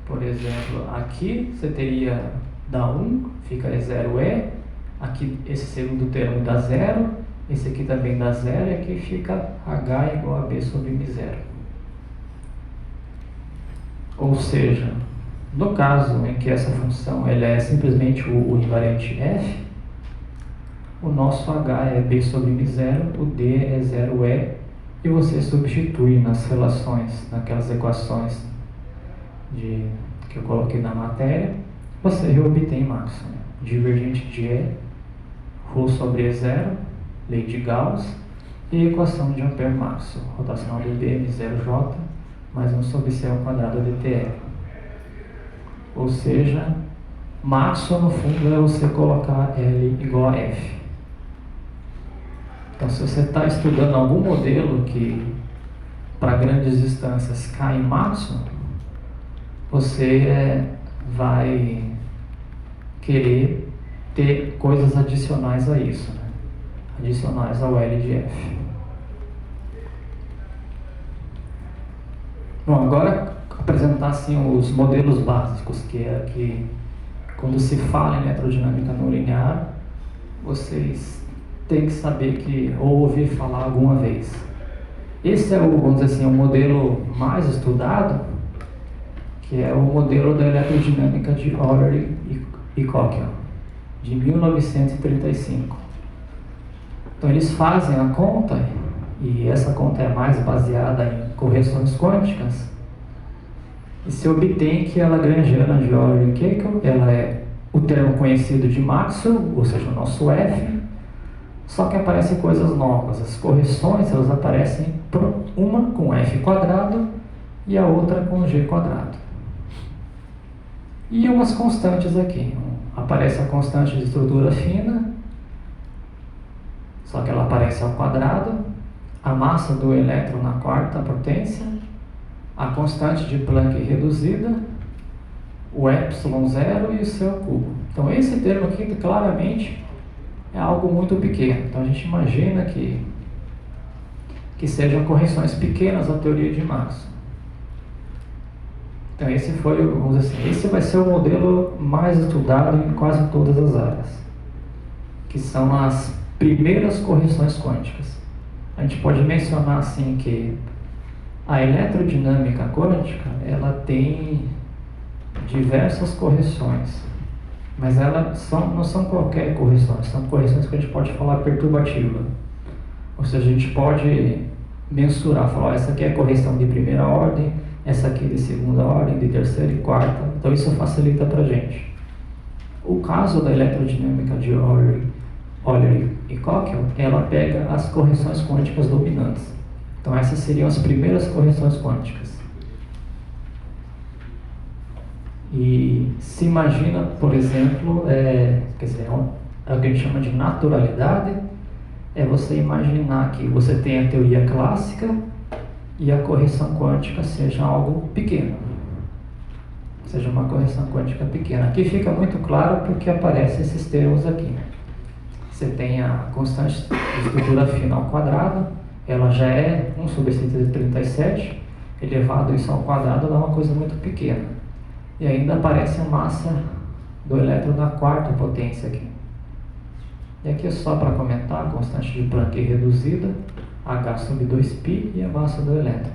por exemplo, aqui você teria dá 1, fica 0e, aqui esse segundo termo dá 0, esse aqui também dá 0, e aqui fica h igual a b sobre μ0. Ou seja, no caso em que essa função ela é simplesmente o invariante f, o nosso h é b sobre μ0, o d é 0e, e você substitui nas relações, naquelas equações que eu coloquei na matéria, você reobtém Maxwell. Divergente de E, ρ sobre E0, lei de Gauss, e equação de Ampère-Maxwell, rotacional de B, μ0j, mais 1 sobre C ao quadrado dtr. Ou seja, Maxwell no fundo é você colocar L igual a F. Então, se você está estudando algum modelo que para grandes distâncias cai em Maxwell, você vai querer ter coisas adicionais a isso, né? Adicionais ao L de F. Bom, agora apresentar assim, os modelos básicos, que é que quando se fala em eletrodinâmica não linear, vocês têm que saber ou ouvir falar alguma vez. Esse é vamos dizer assim, o modelo mais estudado, que é o modelo da eletrodinâmica de Euler e Coquelin, de 1935. Então eles fazem a conta, e essa conta é mais baseada em correções quânticas, e se obtém que a lagrangiana de Euler e Coquelin, ela é o termo conhecido de Maxwell, ou seja, o nosso F, só que aparecem coisas novas. As correções, elas aparecem uma com F quadrado e a outra com G quadrado. E umas constantes aqui. Aparece a constante de estrutura fina, só que ela aparece ao quadrado, a massa do elétron na quarta potência, a constante de Planck reduzida, o ε0 e o C ao cubo. Então esse termo aqui claramente é algo muito pequeno. Então a gente imagina que sejam correções pequenas à teoria de Maxwell. Então esse foi, vamos dizer assim, esse vai ser o modelo mais estudado em quase todas as áreas, que são as primeiras correções quânticas. A gente pode mencionar assim que a eletrodinâmica quântica, ela tem diversas correções, mas elas não são qualquer correções, são correções que a gente pode falar perturbativa. Ou seja, a gente pode mensurar, falar, essa aqui é a correção de primeira ordem, essa aqui de segunda ordem, de terceira e quarta. Então isso facilita para a gente. O caso da eletrodinâmica de Euler e Coquelin, ela pega as correções quânticas dominantes. Então essas seriam as primeiras correções quânticas. E se imagina, por exemplo, é o que a gente chama de naturalidade, é você imaginar que você tem a teoria clássica e a correção quântica seja algo pequeno, seja uma correção quântica pequena. Aqui fica muito claro porque aparecem esses termos aqui. Você tem a constante de estrutura fina ao quadrado, ela já é 1 sobre 137, elevado isso ao quadrado dá uma coisa muito pequena. E ainda aparece a massa do elétron na quarta potência aqui. E aqui é só para comentar, a constante de Planck reduzida, H sobre 2π e a massa do elétron.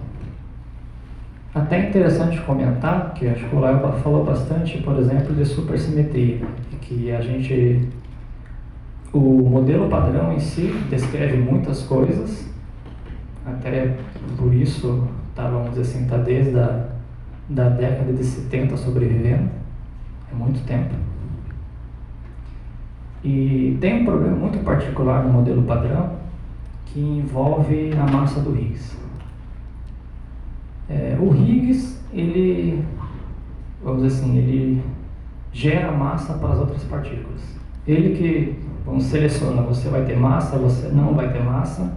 Até interessante comentar que acho que o Léo falou bastante, por exemplo, de supersimetria, que o modelo padrão em si descreve muitas coisas, até por isso vamos dizer assim, está desde da década de 70 sobrevivendo, é muito tempo. E tem um problema muito particular no modelo padrão que envolve a massa do Higgs. O Higgs, ele, vamos dizer assim, ele gera massa para as outras partículas. Ele que, seleciona, você vai ter massa, você não vai ter massa,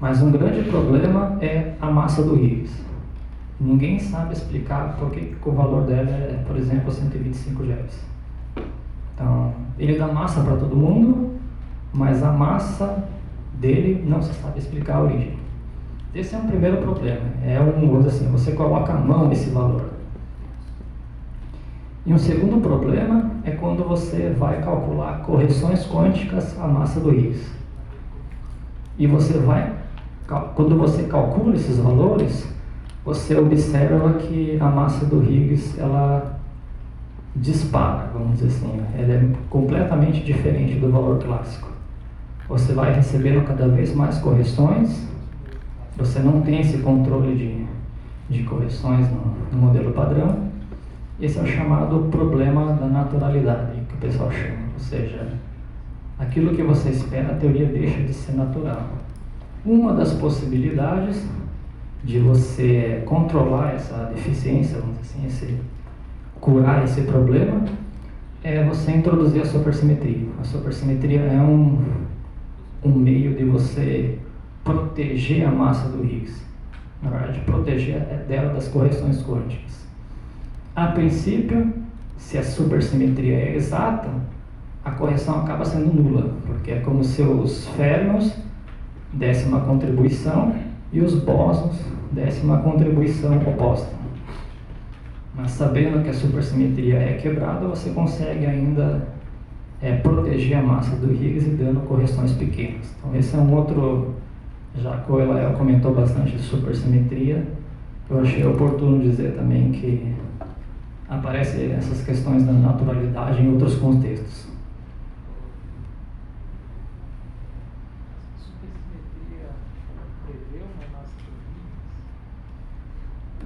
mas um grande problema é a massa do Higgs. Ninguém sabe explicar por que o valor dela é, por exemplo, 125 GeVs. Então, ele dá massa para todo mundo, mas a massa dele não se sabe explicar a origem. Esse é um primeiro problema. Vamos dizer assim, você coloca a mão nesse valor. E um segundo problema é quando você vai calcular correções quânticas à massa do Higgs. E quando você calcula esses valores, você observa que a massa do Higgs, ela dispara, vamos dizer assim. Ela é completamente diferente do valor clássico. Você vai recebendo cada vez mais correções, você não tem esse controle de correções no modelo padrão. Esse é o chamado problema da naturalidade, que o pessoal chama. Ou seja, aquilo que você espera, a teoria deixa de ser natural. Uma das possibilidades de você controlar essa deficiência, vamos dizer assim, curar esse problema, é você introduzir a supersimetria. A supersimetria é um meio de você proteger a massa do Higgs. Na verdade, proteger dela das correções quânticas. A princípio, se a supersimetria é exata, a correção acaba sendo nula, porque é como se os férmions dessem uma contribuição e os bósons dessem uma contribuição oposta. Mas sabendo que a supersimetria é quebrada, você consegue ainda proteger a massa do Higgs e dando correções pequenas. Então esse é um outro, já que o Elael comentou bastante de supersimetria, eu achei oportuno dizer também que aparecem essas questões da naturalidade em outros contextos.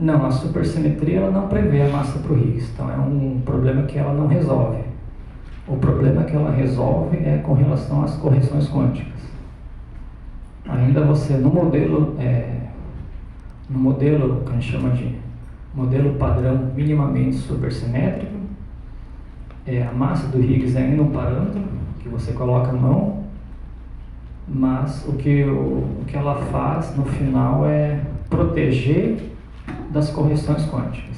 Não, a supersimetria ela não prevê a massa para o Higgs, então é um problema que ela não resolve. O problema que ela resolve é com relação às correções quânticas. Ainda você, no modelo que a gente chama de modelo padrão minimamente supersimétrico, a massa do Higgs é ainda um parâmetro que você coloca a mão, mas o que ela faz no final é proteger das correções quânticas.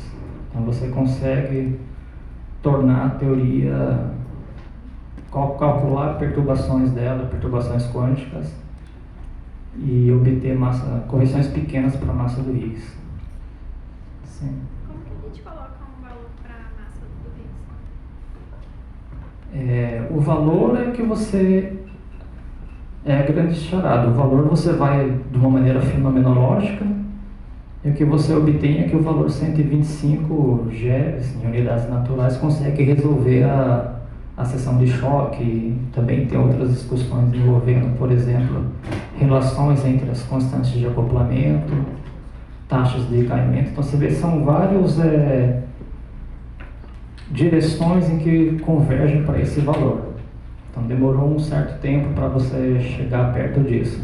Então você consegue tornar a teoria, calcular perturbações dela, perturbações quânticas, e obter correções pequenas para a massa do Higgs. Sim. Como que a gente coloca um valor para a massa do Higgs? O valor é que você... É a grande charada. O valor você vai de uma maneira fenomenológica, e o que você obtém é que o valor 125 GeVs, em unidades naturais, consegue resolver a seção de choque. Também tem outras discussões envolvendo, por exemplo, relações entre as constantes de acoplamento, taxas de decaimento. Então você vê que são várias direções em que convergem para esse valor. Então demorou um certo tempo para você chegar perto disso.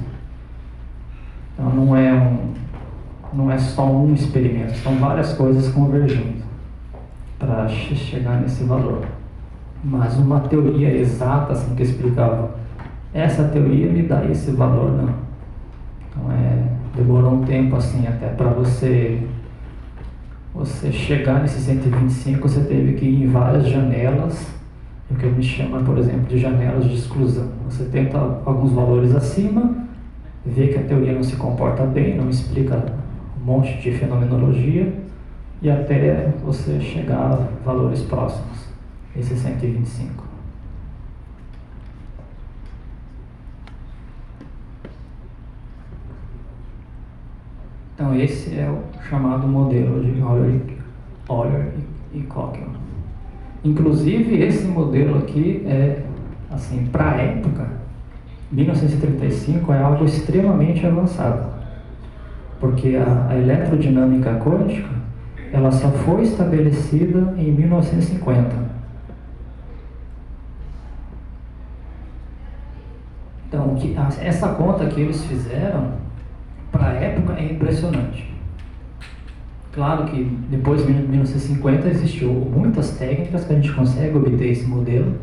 Então não é só um experimento, são várias coisas convergindo para chegar nesse valor. Mas uma teoria exata, assim, que explicava essa teoria me dá esse valor, não. Então demorou um tempo assim até para você chegar nesse 125, você teve que ir em várias janelas, o que a gente chama, por exemplo, de janelas de exclusão. Você tenta alguns valores acima, vê que a teoria não se comporta bem, não explica um monte de fenomenologia, e até você chegar a valores próximos, esse 125. Então esse é o chamado modelo de Euler e Cockle. Inclusive esse modelo aqui assim, para a época, 1935 é algo extremamente avançado, porque a eletrodinâmica quântica ela só foi estabelecida em 1950. Então essa conta que eles fizeram para a época é impressionante. Claro que depois de 1950 existiu muitas técnicas que a gente consegue obter esse modelo,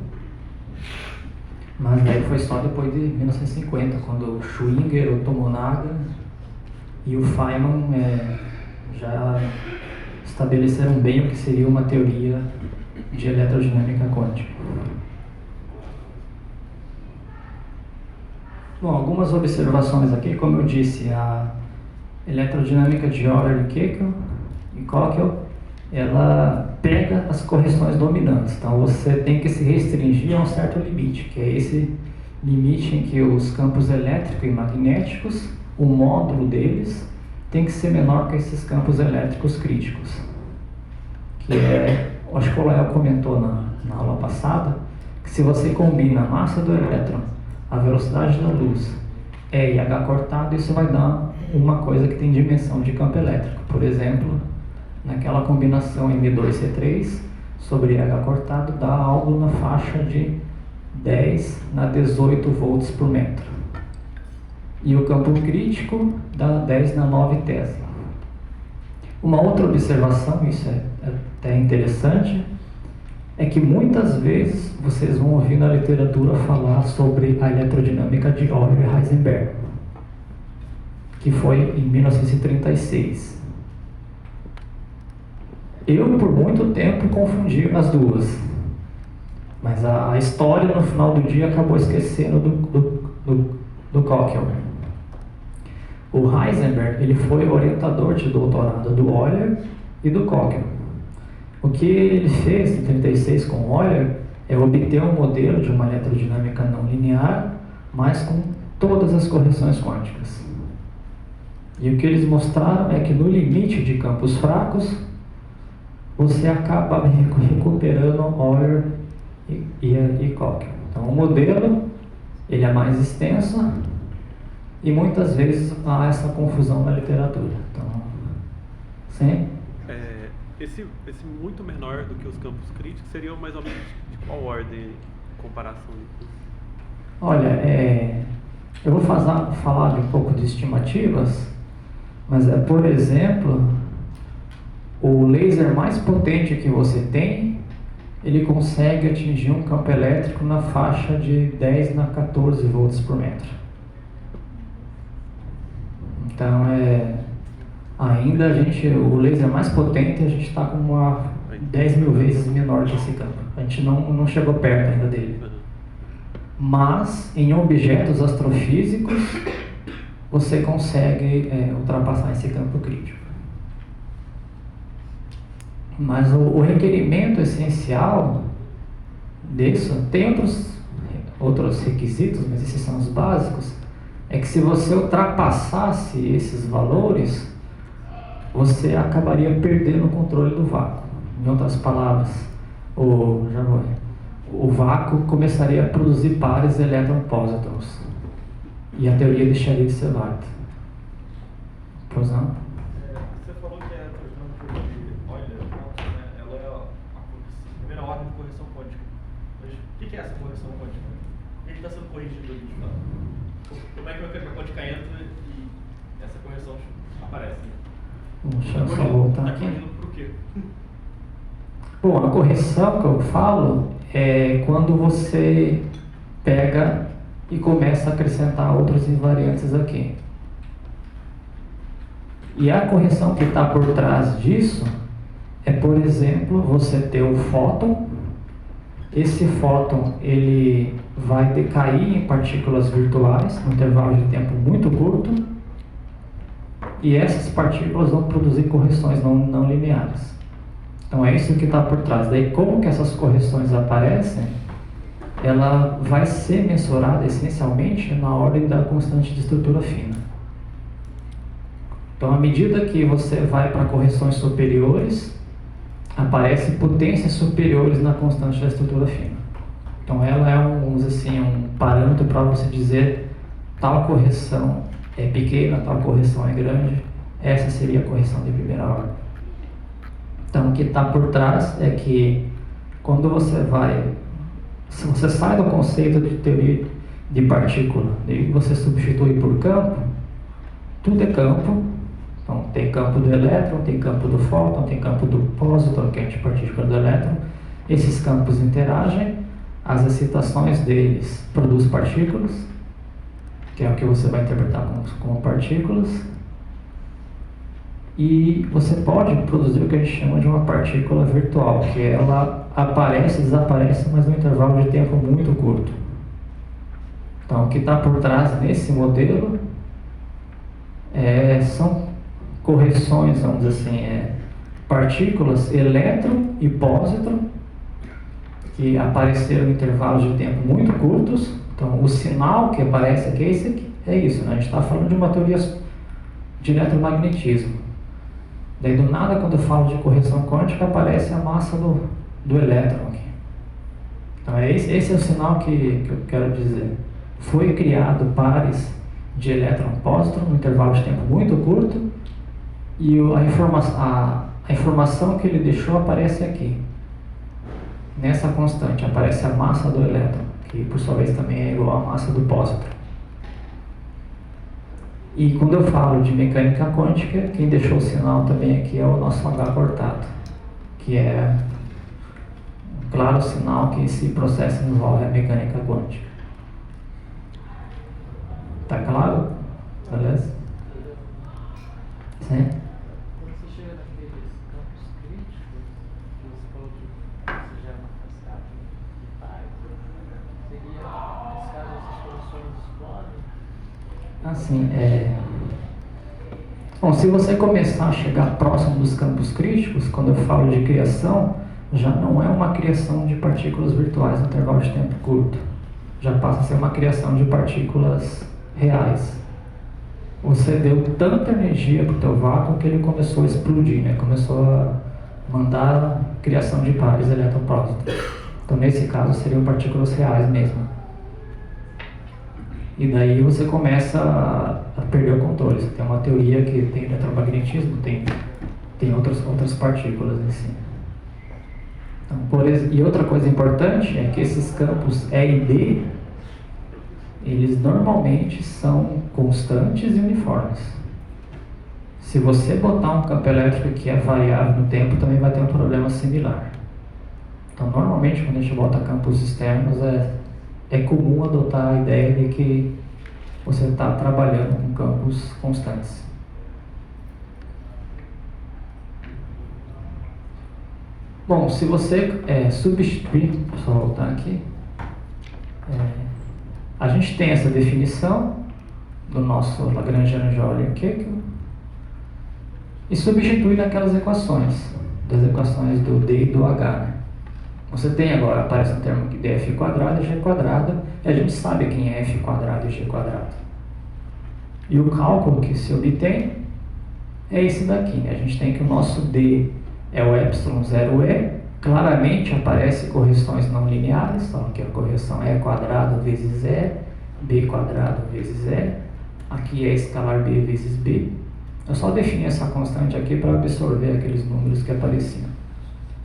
mas daí foi só depois de 1950, quando o Schwinger, o Tomonaga e o Feynman já estabeleceram bem o que seria uma teoria de eletrodinâmica quântica. Bom, algumas observações aqui, como eu disse, a eletrodinâmica de Euler e Coquel, ela pega as correções dominantes, então você tem que se restringir a um certo limite, que é esse limite em que os campos elétricos e magnéticos, o módulo deles, tem que ser menor que esses campos elétricos críticos. Que é, acho que o Léo comentou na aula passada, que se você combina a massa do elétron, a velocidade da luz, E e H cortado, isso vai dar uma coisa que tem dimensão de campo elétrico. Por exemplo, naquela combinação M2C3 sobre H cortado dá algo na faixa de 10 na 18 volts por metro. E o campo crítico dá 10 na 9 Tesla. Uma outra observação, isso é até interessante, é que muitas vezes vocês vão ouvir na literatura falar sobre a eletrodinâmica de Euler e Heisenberg, que foi em 1936. Eu, por muito tempo, confundi as duas, mas a história, no final do dia, acabou esquecendo do Coquel. O Heisenberg, ele foi orientador de doutorado do Euler e do Coquel. O que ele fez em 36 com Euler é obter um modelo de uma eletrodinâmica não linear, mas com todas as correções quânticas. E o que eles mostraram é que no limite de campos fracos, você acaba recuperando Euler e Coquel. Então o modelo ele é mais extenso e muitas vezes há essa confusão na literatura. Então, sim? Esse muito menor do que os campos críticos seria mais ou menos de qual ordem em comparação? Olha, eu vou falar de um pouco de estimativas, mas por exemplo, o laser mais potente que você tem, ele consegue atingir um campo elétrico na faixa de 10 na 14 volts por metro. Então ainda o laser mais potente, a gente está com uma 10 mil vezes menor que esse campo. A gente não chegou perto ainda dele. Mas em objetos astrofísicos, você consegue ultrapassar esse campo crítico. Mas o requerimento essencial disso, tem outros requisitos, mas esses são os básicos, é que se você ultrapassasse esses valores, você acabaria perdendo o controle do vácuo. Em outras palavras, o vácuo começaria a produzir pares elétron-pósitrons e a teoria deixaria de ser válida. Pois não? Você falou que a eletrodinâmica de Euler, ela é a primeira ordem de correção quântica. Mas o que é essa correção quântica? O que está sendo corrigido ali de fato? Como é que a mecânica quântica entra e essa correção aparece? Deixa eu só voltar Está aqui. corrigindo por quê? Bom, a correção que eu falo é quando você pega e começa a acrescentar outros invariantes aqui. E a correção que está por trás disso é, por exemplo, você ter o fóton. Esse fóton ele vai decair em partículas virtuais num intervalo de tempo muito curto, e essas partículas vão produzir correções não lineares. Então é isso que está por trás. Daí como que essas correções aparecem, ela vai ser mensurada essencialmente na ordem da constante de estrutura fina. Então à medida que você vai para correções superiores, aparecem potências superiores na constante da estrutura fina. Então ela é um parâmetro para você dizer tal correção é pequena, tal correção é grande. Essa seria a correção de primeira ordem. Então o que está por trás é que quando se você sai do conceito de teoria de partícula e você substitui por campo, tudo é campo. Então tem campo do elétron, tem campo do fóton, tem campo do pósitron, que é a antipartícula do elétron. Esses campos interagem, as excitações deles produzem partículas, que é o que você vai interpretar como partículas. E você pode produzir o que a gente chama de uma partícula virtual, que ela aparece e desaparece, mas num intervalo de tempo muito curto. Então, o que está por trás nesse modelo são correções, vamos dizer assim, partículas elétron e pósitron, que apareceram em intervalos de tempo muito curtos. Então, o sinal que aparece aqui é esse aqui. É isso, né? A gente está falando de uma teoria de eletromagnetismo. Daí, do nada, quando eu falo de correção quântica, aparece a massa do elétron aqui. Então, esse é o sinal que eu quero dizer. Foi criado pares de elétron-pósitron num intervalo de tempo muito curto, e a informação que ele deixou aparece aqui. Nessa constante aparece a massa do elétron, que por sua vez também é igual à massa do pósitron. E quando eu falo de mecânica quântica, quem deixou o sinal também aqui é o nosso H cortado, que é um claro sinal que esse processo envolve a mecânica quântica. Tá claro? Beleza? Sim? Quando você chega naqueles campos críticos, que você falou que você gera uma cascata de pares, seria, nesse caso, essas soluções explodem? Assim, Bom, se você começar a chegar próximo dos campos críticos, quando eu falo de criação, já não é uma criação de partículas virtuais no intervalo de tempo curto. Já passa a ser uma criação de partículas reais. Você deu tanta energia para o teu vácuo que ele começou a explodir, né? Começou a mandar a criação de pares elétron-pósitron. Então, nesse caso, seriam partículas reais mesmo. E daí você começa a perder o controle. Você tem uma teoria que tem eletromagnetismo, tem outras partículas em si. Então, e outra coisa importante é que esses campos E e D, eles normalmente são constantes e uniformes. Se você botar um campo elétrico que é variável no tempo, também vai ter um problema similar. Então, normalmente, quando a gente bota campos externos, é comum adotar a ideia de que você está trabalhando com campos constantes. Bom, se você substituir, só voltar aqui, a gente tem essa definição do nosso Lagrangiano de Euler-Keckel e substitui naquelas equações, das equações do D e do H, né? Você tem agora, aparece um termo aqui de F quadrado e G quadrado, e a gente sabe quem é F quadrado e G quadrado. E o cálculo que se obtém é esse daqui, né? A gente tem que o nosso D é o ε0e, claramente aparece correções não lineares, ó, que a correção é quadrado vezes E, B quadrado vezes E, aqui é escalar B vezes B. Eu só defini essa constante aqui para absorver aqueles números que apareciam.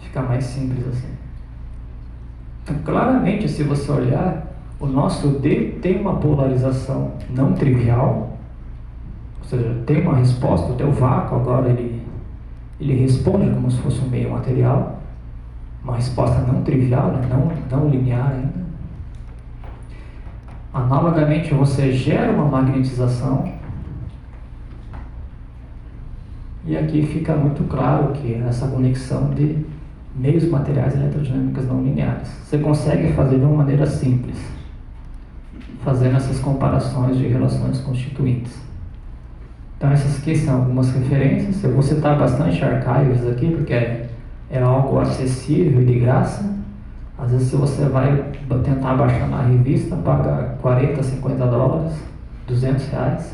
Fica mais simples assim. Então, claramente, se você olhar, o nosso D tem uma polarização não trivial, ou seja, tem uma resposta, o teu vácuo agora ele responde como se fosse um meio material, uma resposta não trivial, né? não linear ainda. Analogamente, você gera uma magnetização, e aqui fica muito claro que essa conexão de meios materiais elerodinâmicas não lineares. Você consegue fazer de uma maneira simples, fazendo essas comparações de relações constituintes. Então, essas aqui são algumas referências. Eu vou citar bastante archives aqui, porque é algo acessível e de graça. Às vezes, se você vai tentar baixar na revista, paga $40, $50, R$200.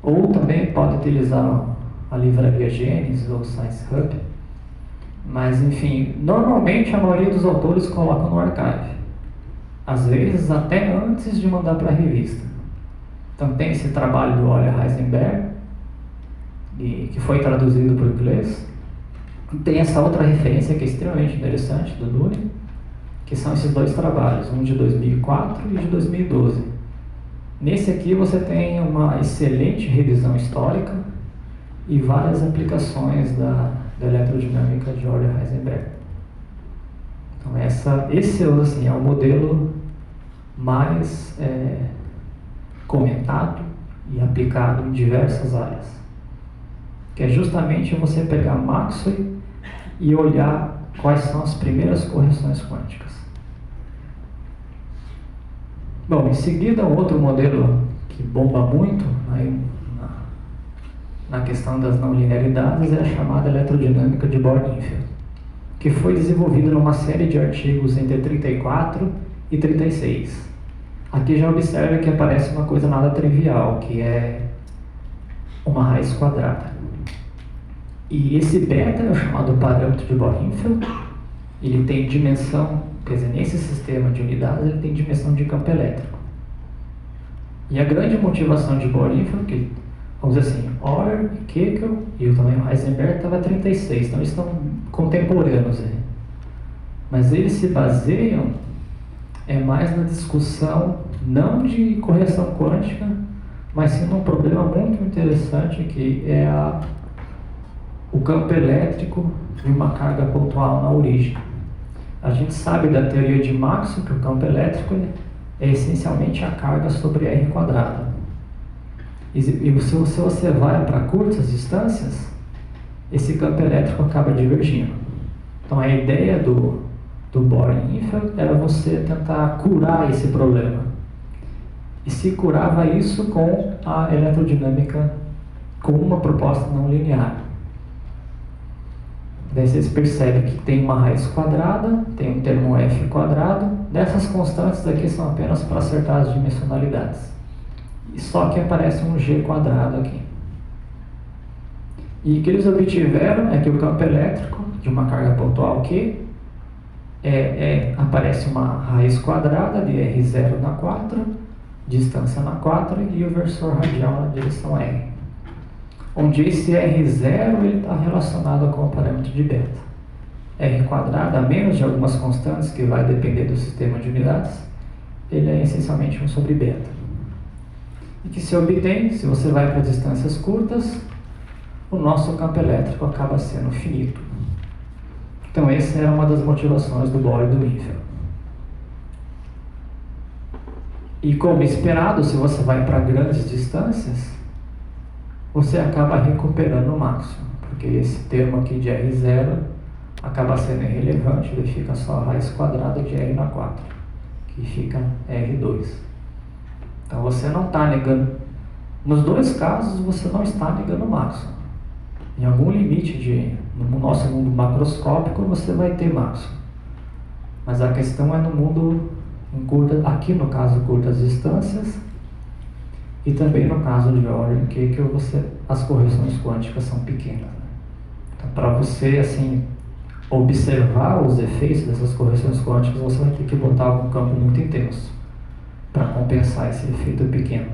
Ou também pode utilizar a livraria Gênesis ou Science Hub. Mas, enfim, normalmente a maioria dos autores colocam no archive. Às vezes até antes de mandar para a revista. Então tem esse trabalho do Euler Heisenberg, que foi traduzido para o inglês. Tem essa outra referência que é extremamente interessante, do Nuri, que são esses dois trabalhos, um de 2004 e de 2012. Nesse aqui você tem uma excelente revisão histórica e várias aplicações da eletrodinâmica de Euler Heisenberg. Então esse assim, é o modelo mais comentado e aplicado em diversas áreas. que é justamente você pegar Maxwell e olhar quais são as primeiras correções quânticas. Bom, em seguida, um outro modelo que bomba muito na questão das não linearidades é a chamada eletrodinâmica de Bohr-Infield, que foi desenvolvida numa série de artigos entre 34 e 36. Aqui já observa que aparece uma coisa nada trivial, que é uma raiz quadrada. E esse beta é o chamado parâmetro de Bohr-Infield. Ele tem dimensão, quer dizer, nesse sistema de unidades, ele tem dimensão de campo elétrico. E a grande motivação de Bohr-Infield, que, vamos dizer assim, Euler, Kekel e o tamanho Heisenberg estava 36, então eles estão contemporâneos aí. Mas eles se baseiam mais na discussão não de correção quântica, mas sim num problema muito interessante que é o campo elétrico de uma carga pontual na origem. A gente sabe da teoria de Maxwell que o campo elétrico é essencialmente a carga sobre R quadrado. E se você vai para curtas distâncias, esse campo elétrico acaba divergindo. Então a ideia do Bohr-Infield era você tentar curar esse problema. E se curava isso com a eletrodinâmica, com uma proposta não linear. Daí vocês percebem que tem uma raiz quadrada, tem um termo f quadrado. Dessas constantes daqui são apenas para acertar as dimensionalidades. E só que aparece um g quadrado aqui. E o que eles obtiveram é que o campo elétrico de uma carga pontual Q aparece uma raiz quadrada de R0 na 4, distância na 4 e o versor radial na direção R. Onde esse R0 está relacionado com o parâmetro de beta. R quadrado, a menos de algumas constantes que vai depender do sistema de unidades, ele é essencialmente 1 sobre beta. E que se obtém, se você vai para distâncias curtas, o nosso campo elétrico acaba sendo finito. Então essa era uma das motivações do Bohr e do Infield. E como esperado, se você vai para grandes distâncias, você acaba recuperando o máximo, porque esse termo aqui de R0 acaba sendo irrelevante, ele fica só a raiz quadrada de R na 4, que fica R2. Então você não está negando, nos dois casos você não está negando o máximo. Em algum limite no nosso mundo macroscópico você vai ter máximo. Mas a questão é no mundo aqui no caso curtas distâncias, e também no caso de Euler, que as correções quânticas são pequenas. Então, para você assim, observar os efeitos dessas correções quânticas, você vai ter que botar algum campo muito intenso para compensar esse efeito pequeno.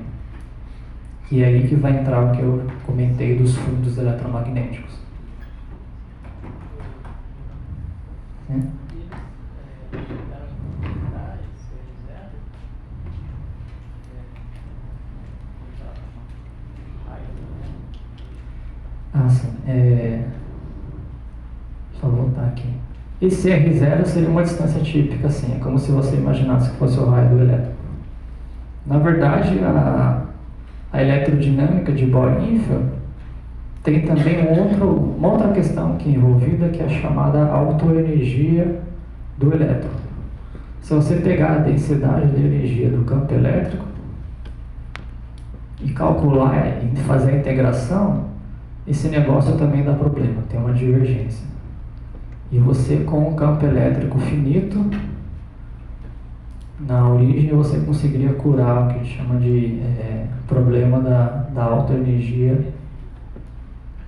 E é aí que vai entrar o que eu comentei dos fundos eletromagnéticos. Sim. Só voltar aqui. Esse R0 seria uma distância típica, assim, é como se você imaginasse que fosse o raio do elétron. Na verdade, a eletrodinâmica de Bohr-Infield tem também uma outra questão aqui envolvida, que é a chamada autoenergia do elétron. Se você pegar a densidade de energia do campo elétrico e calcular e fazer a integração, esse negócio também dá problema, tem uma divergência. E você, com um campo elétrico finito, na origem você conseguiria curar o que a gente chama de problema da autoenergia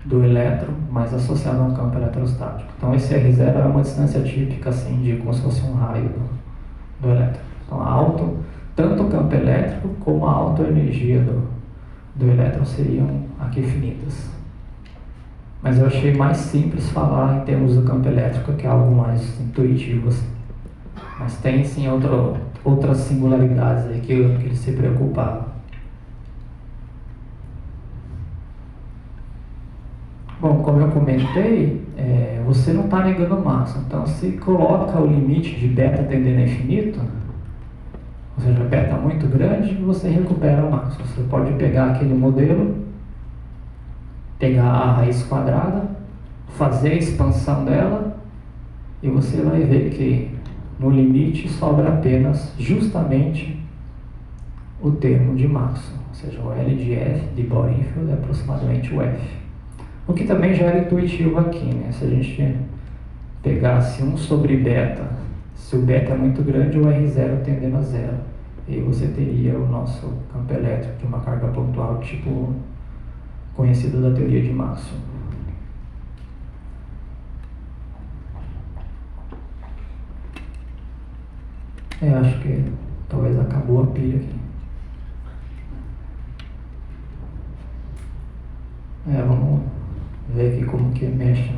do elétron, mas associado a um campo eletrostático. Então esse R0 é uma distância típica, assim, de como se fosse um raio do elétron. Então tanto o campo elétrico como a autoenergia do elétron seriam aqui finitas. Mas eu achei mais simples falar em termos do campo elétrico, que é algo mais intuitivo, assim. Mas tem sim outras singularidades aí que ele se preocupava. Bom, como eu comentei, você não está negando o máximo. Então, se coloca o limite de beta tendendo a infinito, ou seja, beta muito grande, você recupera o máximo. Você pode pegar aquele modelo pegar a raiz quadrada, fazer a expansão dela, e você vai ver que no limite sobra apenas justamente o termo de Maxwell, ou seja, o L de F de Bohr-Infield é aproximadamente o F. O que também já era intuitivo aqui, né? Se a gente pegasse 1 sobre beta, se o beta é muito grande, o R0 tendendo a zero, e aí você teria o nosso campo elétrico de uma carga pontual tipo conhecido da teoria de Maxwell. Eu acho que talvez acabou a pilha aqui. Vamos ver aqui como que mexe.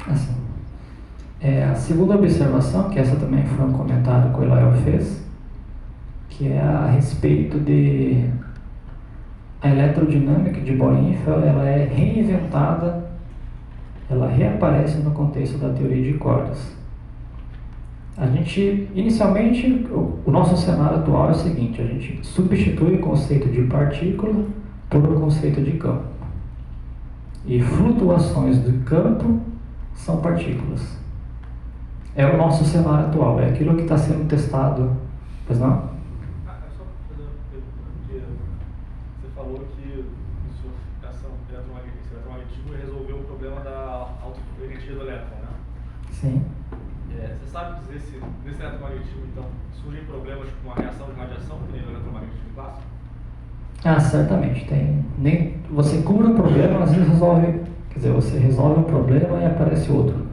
Assim. A segunda observação, que essa também foi um comentário que o Eliel fez, que é a respeito de a eletrodinâmica de Bohr-Infield, ela é reinventada, ela reaparece no contexto da teoria de cordas. A gente, inicialmente, o nosso cenário atual é o seguinte: a gente substitui o conceito de partícula por um conceito de campo. E flutuações do campo são partículas. É o nosso cenário atual, é aquilo que está sendo testado. Pois não? É só fazer uma pergunta, porque você falou que esse eletromagnetismo resolveu o problema da autoenergia do elétron, né? Sim. Você sabe dizer se nesse eletromagnetismo, então, surgem problemas com a reação de radiação, que nem no eletromagnetismo clássico? Certamente. Você cura o problema, às vezes resolve. Quer dizer, você resolve um problema e aparece outro.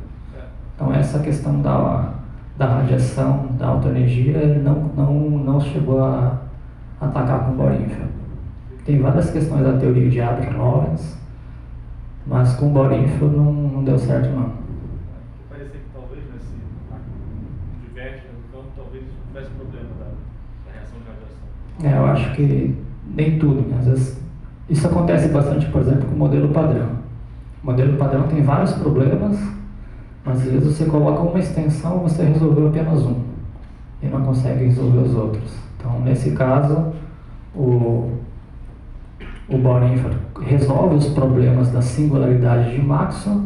Então essa questão da radiação, da autoenergia, ele não chegou a atacar com Bohr-Infield. Tem várias questões da teoria de Abram-Lorentz, mas com Bohr-Infield não deu certo não. Parecia que talvez nesse diverte no campo, talvez não tivesse problema da reação de radiação. Eu acho que nem tudo, né? Às vezes isso acontece bastante, por exemplo, com o modelo padrão. O modelo padrão tem vários problemas, mas às vezes você coloca uma extensão e você resolveu apenas um e não consegue resolver os outros. Então, nesse caso, o Bohr-Infield resolve os problemas da singularidade de Maxwell,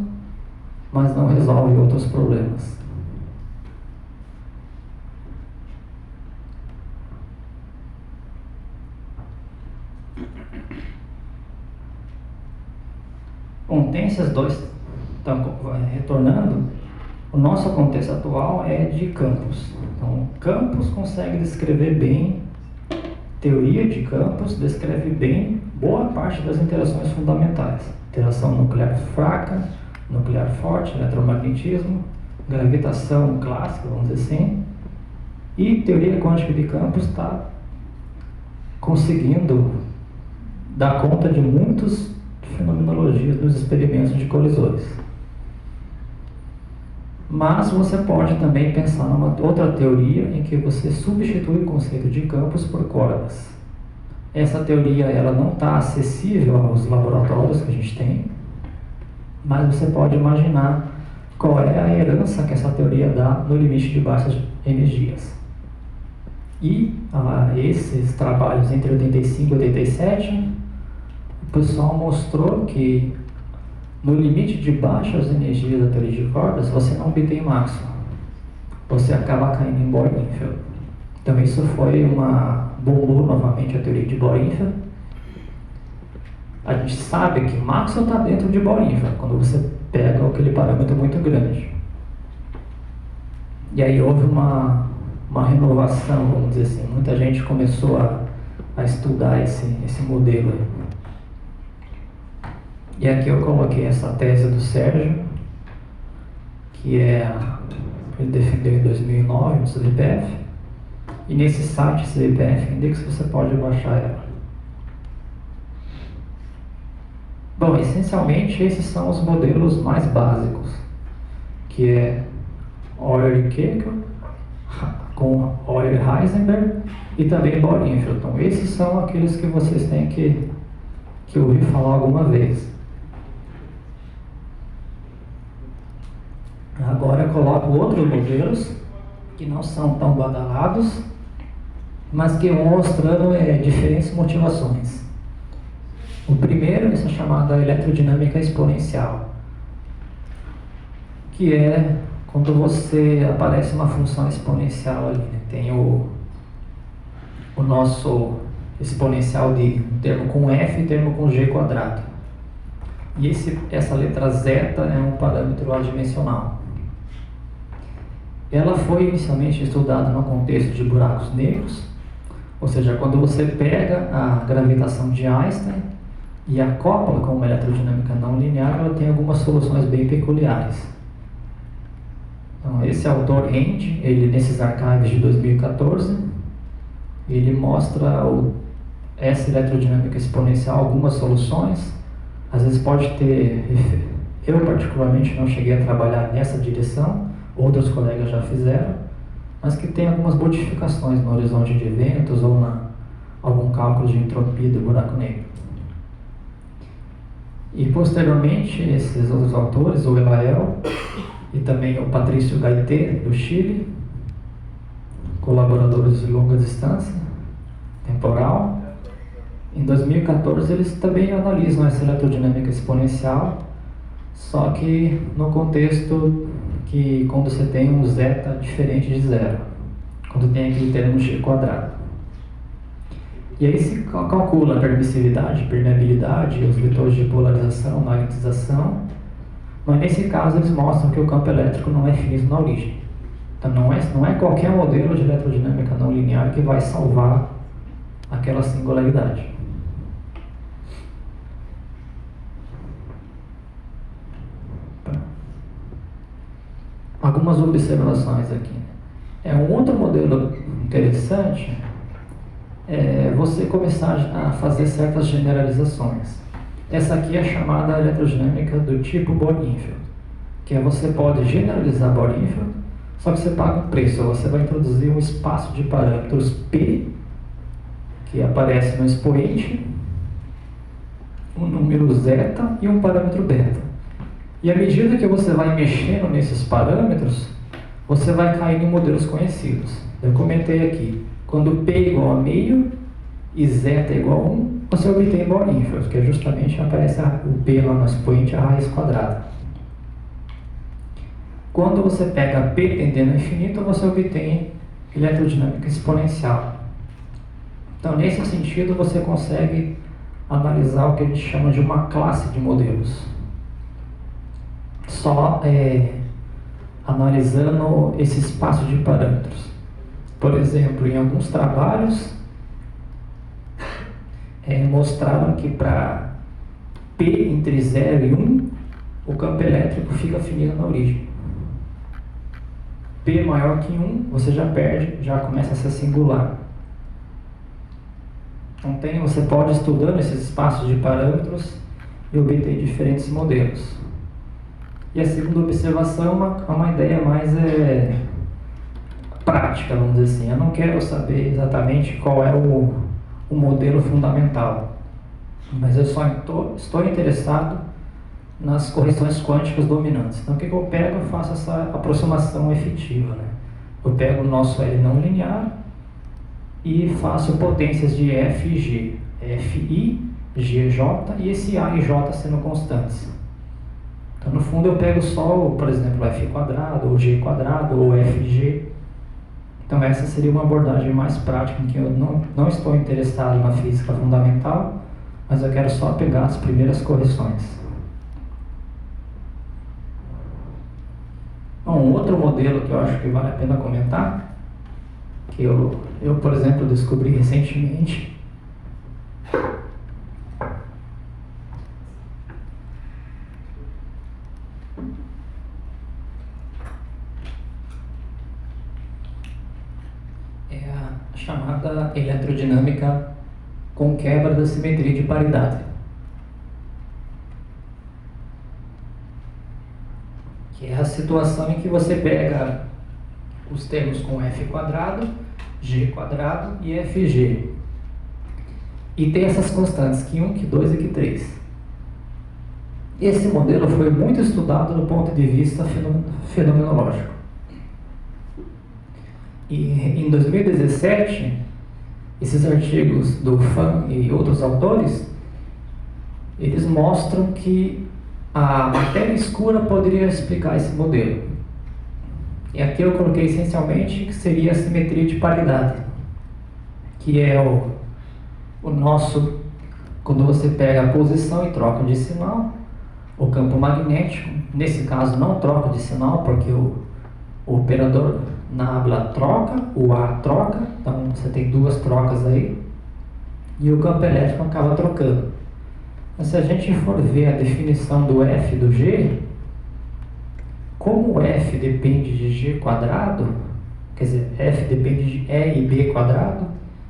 mas não resolve outros problemas. Bom, tem esses dois. Então, retornando, o nosso contexto atual é de campos. Então, campos consegue descrever bem, teoria de campos descreve bem boa parte das interações fundamentais. Interação nuclear fraca, nuclear forte, eletromagnetismo, gravitação clássica, vamos dizer assim. E teoria quântica de campos está conseguindo dar conta de muitas fenomenologias dos experimentos de colisores. Mas você pode também pensar numa outra teoria em que você substitui o conceito de campos por cordas. Essa teoria ela não está acessível aos laboratórios que a gente tem, mas você pode imaginar qual é a herança que essa teoria dá no limite de baixas energias. E esses trabalhos entre 85 e 87, o pessoal mostrou que no limite de baixas energias da teoria de cordas, você não obtém Maxwell. Você acaba caindo em Bohr-Infield. Então isso foi bombou novamente a teoria de Bohr-Infield. A gente sabe que Maxwell está dentro de Bohr-Infield, quando você pega aquele parâmetro muito grande. E aí houve uma renovação, vamos dizer assim. Muita gente começou a estudar esse modelo aí. E aqui eu coloquei essa tese do Sérgio, que ele defendeu em 2009 no CDPF, e nesse site CDPF Index você pode baixar ela. Bom, essencialmente esses são os modelos mais básicos, que é Euler e Kekl, com Euler-Heisenberg e também Bohr-Infield. Então, esses são aqueles que vocês têm que ouvir falar alguma vez. Agora eu coloco outros modelos que não são tão badalados, mas que vão mostrando diferentes motivações. O primeiro é essa chamada eletrodinâmica exponencial, que é quando aparece uma função exponencial ali, né? Tem o nosso exponencial de um termo com f e termo com g quadrado. E essa letra zeta é um parâmetro adimensional. Ela foi inicialmente estudada no contexto de buracos negros, ou seja, quando você pega a gravitação de Einstein e acopla com uma eletrodinâmica não linear, ela tem algumas soluções bem peculiares. Então, esse autor End, ele nesses archives de 2014, ele mostra essa eletrodinâmica exponencial, algumas soluções. Às vezes pode ter, eu particularmente não cheguei a trabalhar nessa direção, outros colegas já fizeram, mas que tem algumas modificações no horizonte de eventos ou algum cálculo de entropia do buraco negro. E posteriormente, esses outros autores, o Elael e também o Patrício Gaité, do Chile, colaboradores de longa distância temporal, em 2014 eles também analisam essa eletrodinâmica exponencial, só que no contexto que quando você tem um zeta diferente de zero, quando tem aquele termo g quadrado. E aí se calcula a permissividade, permeabilidade, os vetores de polarização, magnetização, mas nesse caso eles mostram que o campo elétrico não é finito na origem. Então não é qualquer modelo de eletrodinâmica não linear que vai salvar aquela singularidade. Algumas observações aqui. Um outro modelo interessante é você começar a fazer certas generalizações. Essa aqui é chamada eletrodinâmica do tipo Bohr-Infield, que você pode generalizar Bohr-Infield, só que você paga um preço. Você vai introduzir um espaço de parâmetros P, que aparece no expoente, um número zeta e um parâmetro beta. E à medida que você vai mexendo nesses parâmetros, você vai cair em modelos conhecidos. Eu comentei aqui, quando P é igual a meio e zeta é igual a 1, você obtém Bohr-Infield, que é justamente aparece o P lá no expoente, a raiz quadrada. Quando você pega P tendendo ao infinito, você obtém eletrodinâmica exponencial. Então, nesse sentido, você consegue analisar o que a gente chama de uma classe de modelos. Só analisando esse espaço de parâmetros. Por exemplo, em alguns trabalhos, mostraram que para P entre 0 e 1, o campo elétrico fica finito na origem. P maior que 1, você já perde, já começa a ser singular. Então você pode estudando esses espaços de parâmetros e obter diferentes modelos. E a segunda observação é uma ideia mais prática, vamos dizer assim. Eu não quero saber exatamente qual é o modelo fundamental, mas eu só estou interessado nas correções quânticas dominantes. Então o que eu pego? Eu faço essa aproximação efetiva, né? Eu pego o nosso L não linear e faço potências de F e G, Fi, GJ e esse A e J sendo constantes. Então no fundo eu pego só, por exemplo, F quadrado, ou G quadrado, ou FG. Então essa seria uma abordagem mais prática, em que eu não estou interessado na física fundamental, mas eu quero só pegar as primeiras correções. Bom, um outro modelo que eu acho que vale a pena comentar, que eu por exemplo, descobri recentemente, é a chamada eletrodinâmica com quebra da simetria de paridade, que é a situação em que você pega os termos com F quadrado, G quadrado e FG. E tem essas constantes Q1, Q2 e Q3. Esse modelo foi muito estudado do ponto de vista fenomenológico. E em 2017, esses artigos do Fan e outros autores, eles mostram que a matéria escura poderia explicar esse modelo. E aqui eu coloquei essencialmente que seria a simetria de paridade, que é o nosso, quando você pega a posição e troca de sinal, o campo magnético, nesse caso não troca de sinal, porque o operador na habla troca, o A troca, então você tem duas trocas aí, e o campo elétrico acaba trocando. Mas se a gente for ver a definição do F e do G, como o F depende de G quadrado, quer dizer, F depende de E e B quadrado,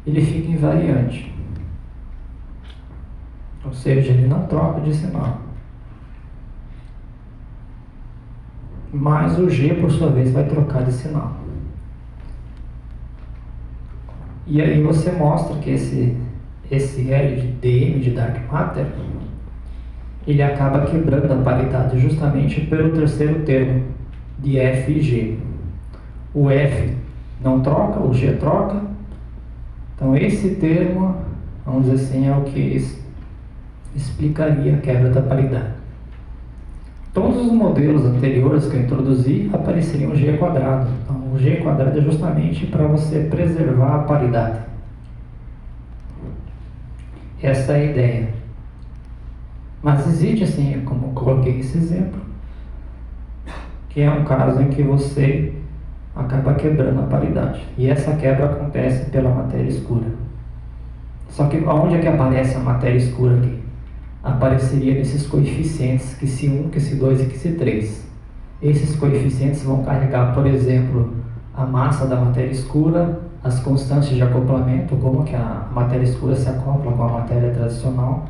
ele fica invariante. Ou seja, ele não troca de sinal. Mas o G, por sua vez, vai trocar de sinal. E aí você mostra que esse L de dm de dark matter, ele acaba quebrando a paridade justamente pelo terceiro termo de F e G. O F não troca, o G troca. Então esse termo, vamos dizer assim, é o que explicaria a quebra da paridade. Todos os modelos anteriores que eu introduzi apareceriam G quadrado. Então, o G quadrado é justamente para você preservar a paridade. Essa é a ideia. Mas existe, assim, como eu coloquei esse exemplo, que é um caso em que você acaba quebrando a paridade. E essa quebra acontece pela matéria escura. Só que onde é que aparece a matéria escura aqui? Apareceria nesses coeficientes QC1, QC2 e QC3. Esses coeficientes vão carregar, por exemplo, a massa da matéria escura, as constantes de acoplamento, como que a matéria escura se acopla com a matéria tradicional,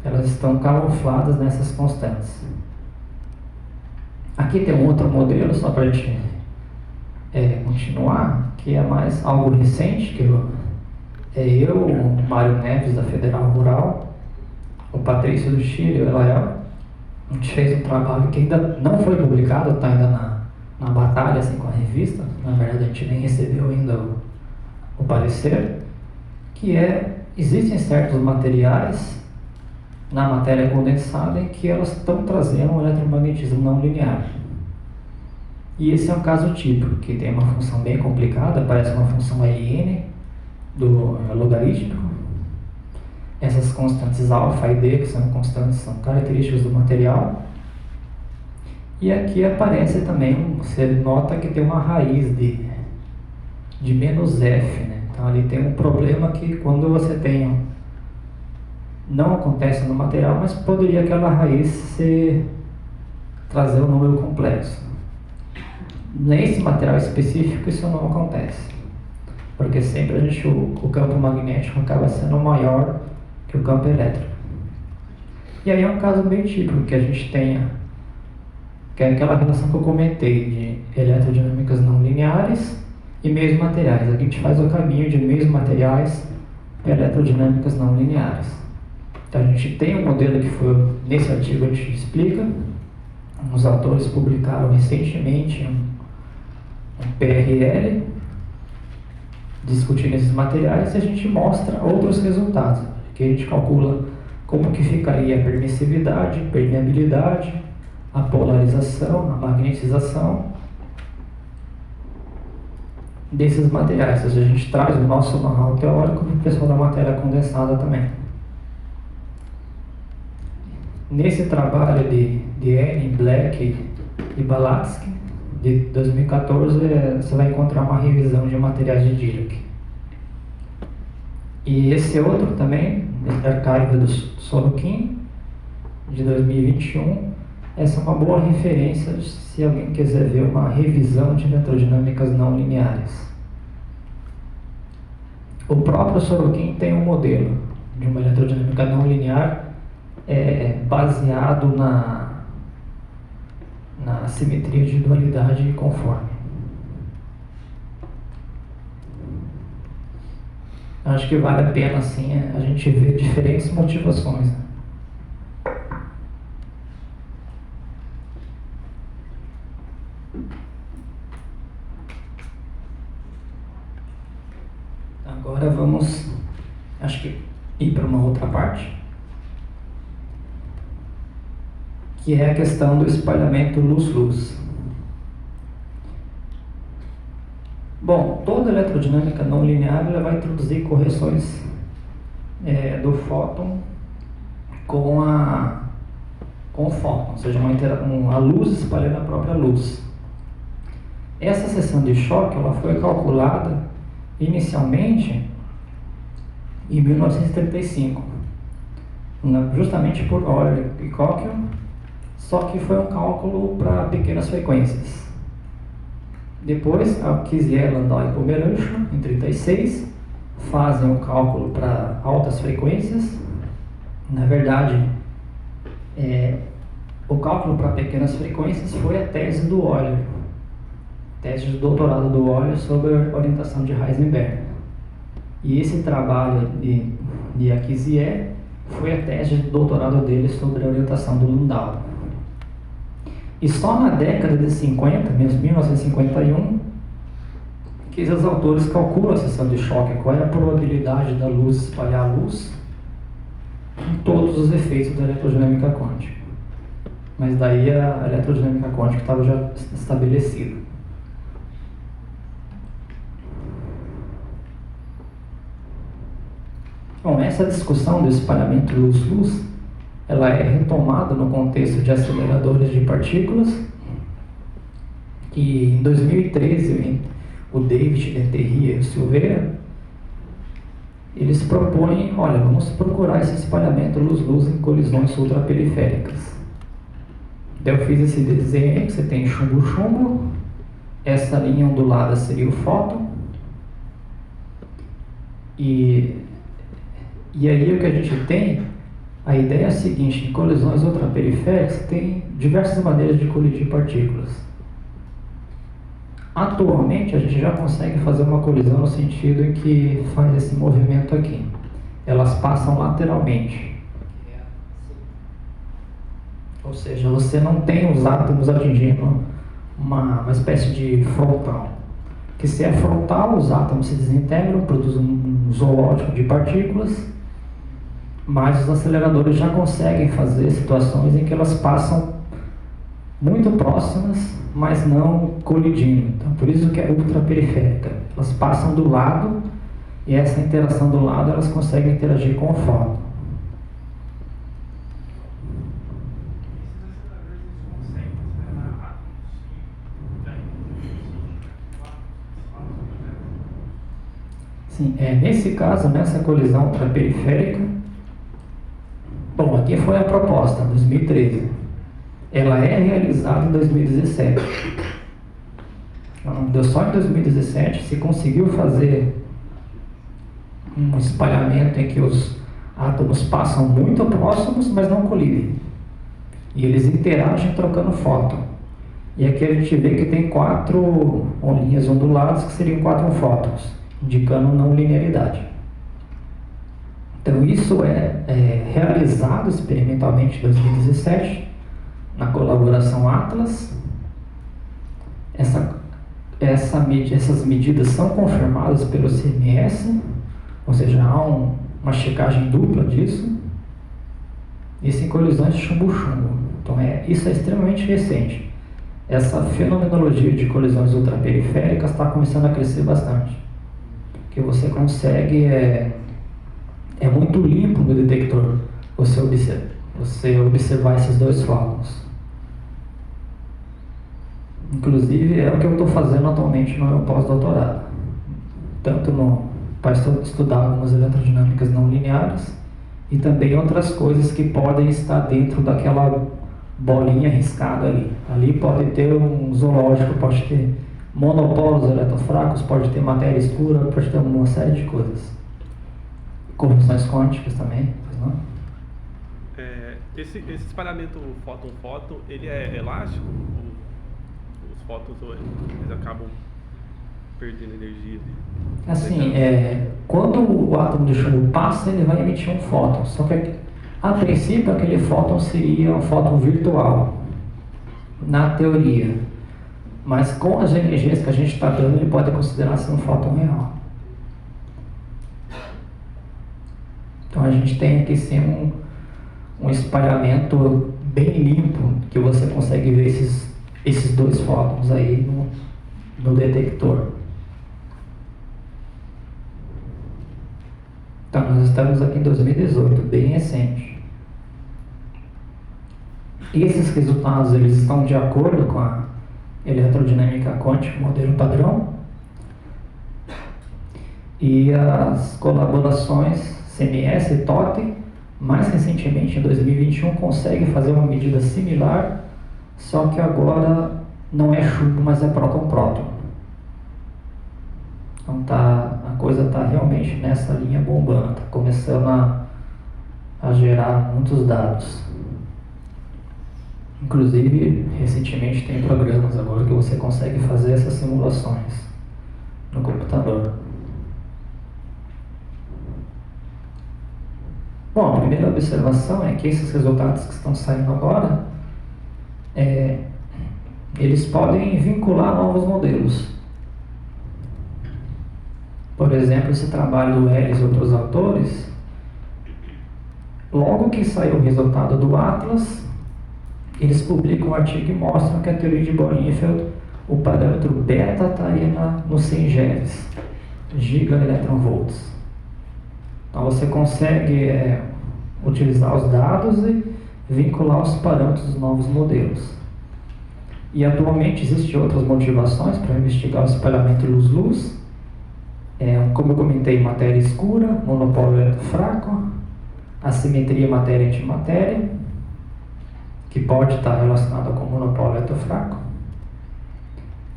elas estão camufladas nessas constantes. Aqui tem um outro modelo, só para a gente continuar, que é mais algo recente, que o Mário Neves, da Federal Rural, o Patrício do Chile, o Elael, a gente fez um trabalho que ainda não foi publicado, está ainda na batalha assim, com a revista, na verdade a gente nem recebeu ainda o parecer, que existem certos materiais na matéria condensada em que elas estão trazendo um eletromagnetismo não linear. E esse é um caso típico, que tem uma função bem complicada, parece uma função Ln do logarítmico. Essas constantes alfa e d, que são constantes, são características do material. E aqui aparece também, você nota que tem uma raiz de menos f, né? Então ali tem um problema que quando você tem, não acontece no material, mas poderia aquela raiz trazer um número complexo. Nesse material específico isso não acontece, porque sempre o campo magnético acaba sendo maior que o campo elétrico. E aí é um caso bem típico que a gente tenha, que é aquela relação que eu comentei de eletrodinâmicas não lineares e meios materiais. Aqui a gente faz o caminho de meios materiais para eletrodinâmicas não lineares. Então a gente tem um modelo que foi, nesse artigo a gente explica, os autores publicaram recentemente um PRL discutindo esses materiais e a gente mostra outros resultados. Que a gente calcula como que ficaria a permissividade, permeabilidade, a polarização, a magnetização desses materiais. Ou seja, a gente traz o nosso know-how teórico para o pessoal da matéria condensada também. Nesse trabalho de N, Black e Balatsky, de 2014, você vai encontrar uma revisão de materiais de Dirac. E esse outro também, Archive do Sorokin, de 2021, essa é uma boa referência se alguém quiser ver uma revisão de eletrodinâmicas não lineares. O próprio Sorokin tem um modelo de uma eletrodinâmica não linear baseado na simetria de dualidade conforme. Acho que vale a pena, assim, a gente ver diferentes motivações, né? Agora vamos, acho que, ir para uma outra parte, que é a questão do espalhamento luz-luz. Bom, toda eletrodinâmica não linear ela vai introduzir correções do fóton com o fóton, ou seja, a luz espalhando a própria luz. Essa seção de choque ela foi calculada inicialmente em 1935, justamente por Euler e Koch, só que foi um cálculo para pequenas frequências. Depois, a Kisier, Landau e Pomerancho, em 1936, fazem um cálculo para altas frequências. Na verdade, o cálculo para pequenas frequências foi a tese do Euler, tese de doutorado do Euler sobre a orientação de Heisenberg. E esse trabalho de Kisier foi a tese de doutorado dele sobre a orientação do Landau. E só na década de 50, mesmo 1951, que os autores calculam a seção de choque, qual é a probabilidade da luz espalhar a luz em todos os efeitos da eletrodinâmica quântica. Mas daí a eletrodinâmica quântica estava já estabelecida. Bom, essa discussão do espalhamento luz-luz ela é retomada no contexto de aceleradores de partículas, que em 2013 o David Leterrier e o Silveira eles propõem, olha, vamos procurar esse espalhamento luz-luz em colisões ultraperiféricas. Então eu fiz esse desenho que você tem chumbo-chumbo, essa linha ondulada seria o fóton, e aí o que a gente tem, a ideia é a seguinte: em colisões ultraperiféricas tem diversas maneiras de colidir partículas. Atualmente a gente já consegue fazer uma colisão no sentido em que faz esse movimento aqui. Elas passam lateralmente. Ou seja, você não tem os átomos atingindo uma espécie de frontal. Que se é frontal, os átomos se desintegram, produzem um zoológico de partículas, mas os aceleradores já conseguem fazer situações em que elas passam muito próximas, mas não colidindo. Então, por isso que é ultraperiférica. Elas passam do lado e essa interação do lado elas conseguem interagir com o fóton. Sim, nesse caso, nessa colisão ultraperiférica, bom, aqui foi a proposta, 2013. Ela é realizada em 2017. Então, só em 2017 se conseguiu fazer um espalhamento em que os átomos passam muito próximos, mas não colidem. E eles interagem trocando fóton. E aqui a gente vê que tem 4 linhas onduladas que seriam 4 fótons, indicando não linearidade. Então isso é realizado experimentalmente em 2017 na colaboração Atlas. Essas medidas são confirmadas pelo CMS, ou seja, há uma checagem dupla disso. Isso em colisões de chumbo-chumbo. Então isso é extremamente recente. Essa fenomenologia de colisões ultraperiféricas está começando a crescer bastante. Que você consegue, é muito limpo no detector você observar esses dois fótons. Inclusive é o que eu estou fazendo atualmente no meu pós-doutorado, tanto para estudar algumas eletrodinâmicas não lineares e também outras coisas que podem estar dentro daquela bolinha riscada ali. Ali pode ter um zoológico, pode ter monopolos eletrofracos, pode ter matéria escura, pode ter uma série de coisas. Correções quânticas também, pois não? Esse espalhamento fóton-fóton, ele é elástico? Os fótons eles acabam perdendo energia dele. Assim, quando o átomo de chumbo passa, ele vai emitir um fóton. Só que, a princípio, aquele fóton seria um fóton virtual, na teoria. Mas com as energias que a gente está dando, ele pode considerar ser um fóton real. Então a gente tem aqui sim um espalhamento bem limpo, que você consegue ver esses dois fótons aí no detector. Então nós estamos aqui em 2018, bem recente. E esses resultados eles estão de acordo com a eletrodinâmica quântica, modelo padrão, e as colaborações CMS e TOT, mais recentemente em 2021, conseguem fazer uma medida similar, só que agora não é chumbo, mas é próton-próton. Então a coisa está realmente nessa linha bombando, está começando a gerar muitos dados. Inclusive, recentemente tem programas agora que você consegue fazer essas simulações no computador. Bom, a primeira observação é que esses resultados que estão saindo agora, eles podem vincular novos modelos. Por exemplo, esse trabalho do Ellis e outros autores, logo que saiu o resultado do Atlas, eles publicam um artigo e mostram que a teoria de Bornfeld, o parâmetro beta estaria nos 100 GeVs, gigaelectronvolts. Então você consegue utilizar os dados e vincular os parâmetros dos novos modelos. E atualmente existem outras motivações para investigar o espalhamento luz-luz. Como eu comentei, matéria escura, monopólio eletrofraco, assimetria matéria-antimatéria, que pode estar relacionado com o monopólio eletrofraco.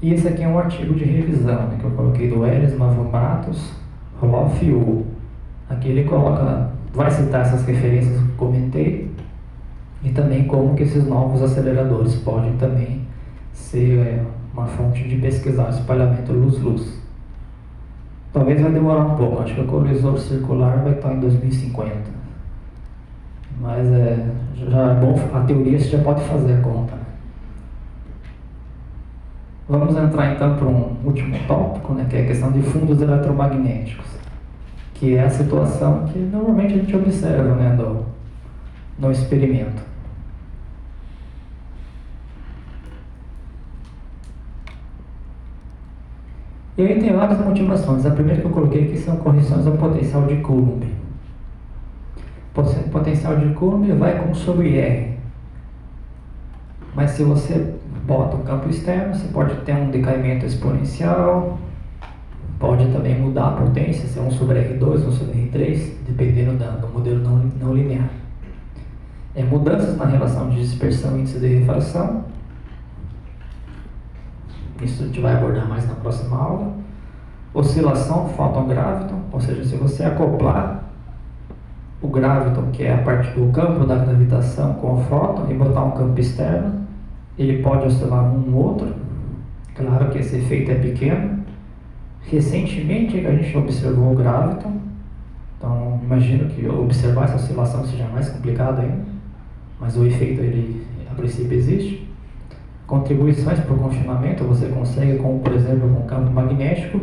E esse aqui é um artigo de revisão, que eu coloquei do Ellis, Mavromatos, Roloff e Wu. Aqui ele vai citar essas referências que eu comentei, e também como que esses novos aceleradores podem também ser uma fonte de pesquisar o espalhamento luz-luz. Talvez vai demorar um pouco, acho que o colisor circular vai estar em 2050. Mas já é bom, a teoria você já pode fazer a conta. Vamos entrar então para um último tópico, que é a questão de fundos eletromagnéticos, que é a situação que normalmente a gente observa no experimento. E aí tem várias motivações. A primeira que eu coloquei aqui são correções ao potencial de Coulomb. O potencial de Coulomb vai com sobre R. Mas se você bota um campo externo, você pode ter um decaimento exponencial, pode também mudar a potência, se é 1 sobre R2 ou sobre R3, dependendo do modelo não linear. Mudanças na relação de dispersão e índice de refração. Isso a gente vai abordar mais na próxima aula. Oscilação fóton-graviton, ou seja, se você acoplar o graviton, que é a parte do campo da gravitação, com o fóton e botar um campo externo, ele pode oscilar um no outro. Claro que esse efeito é pequeno. Recentemente a gente observou o graviton, então imagino que observar essa oscilação seja mais complicado ainda, mas o efeito ele a princípio existe. Contribuições por confinamento você consegue, como por exemplo com o campo magnético,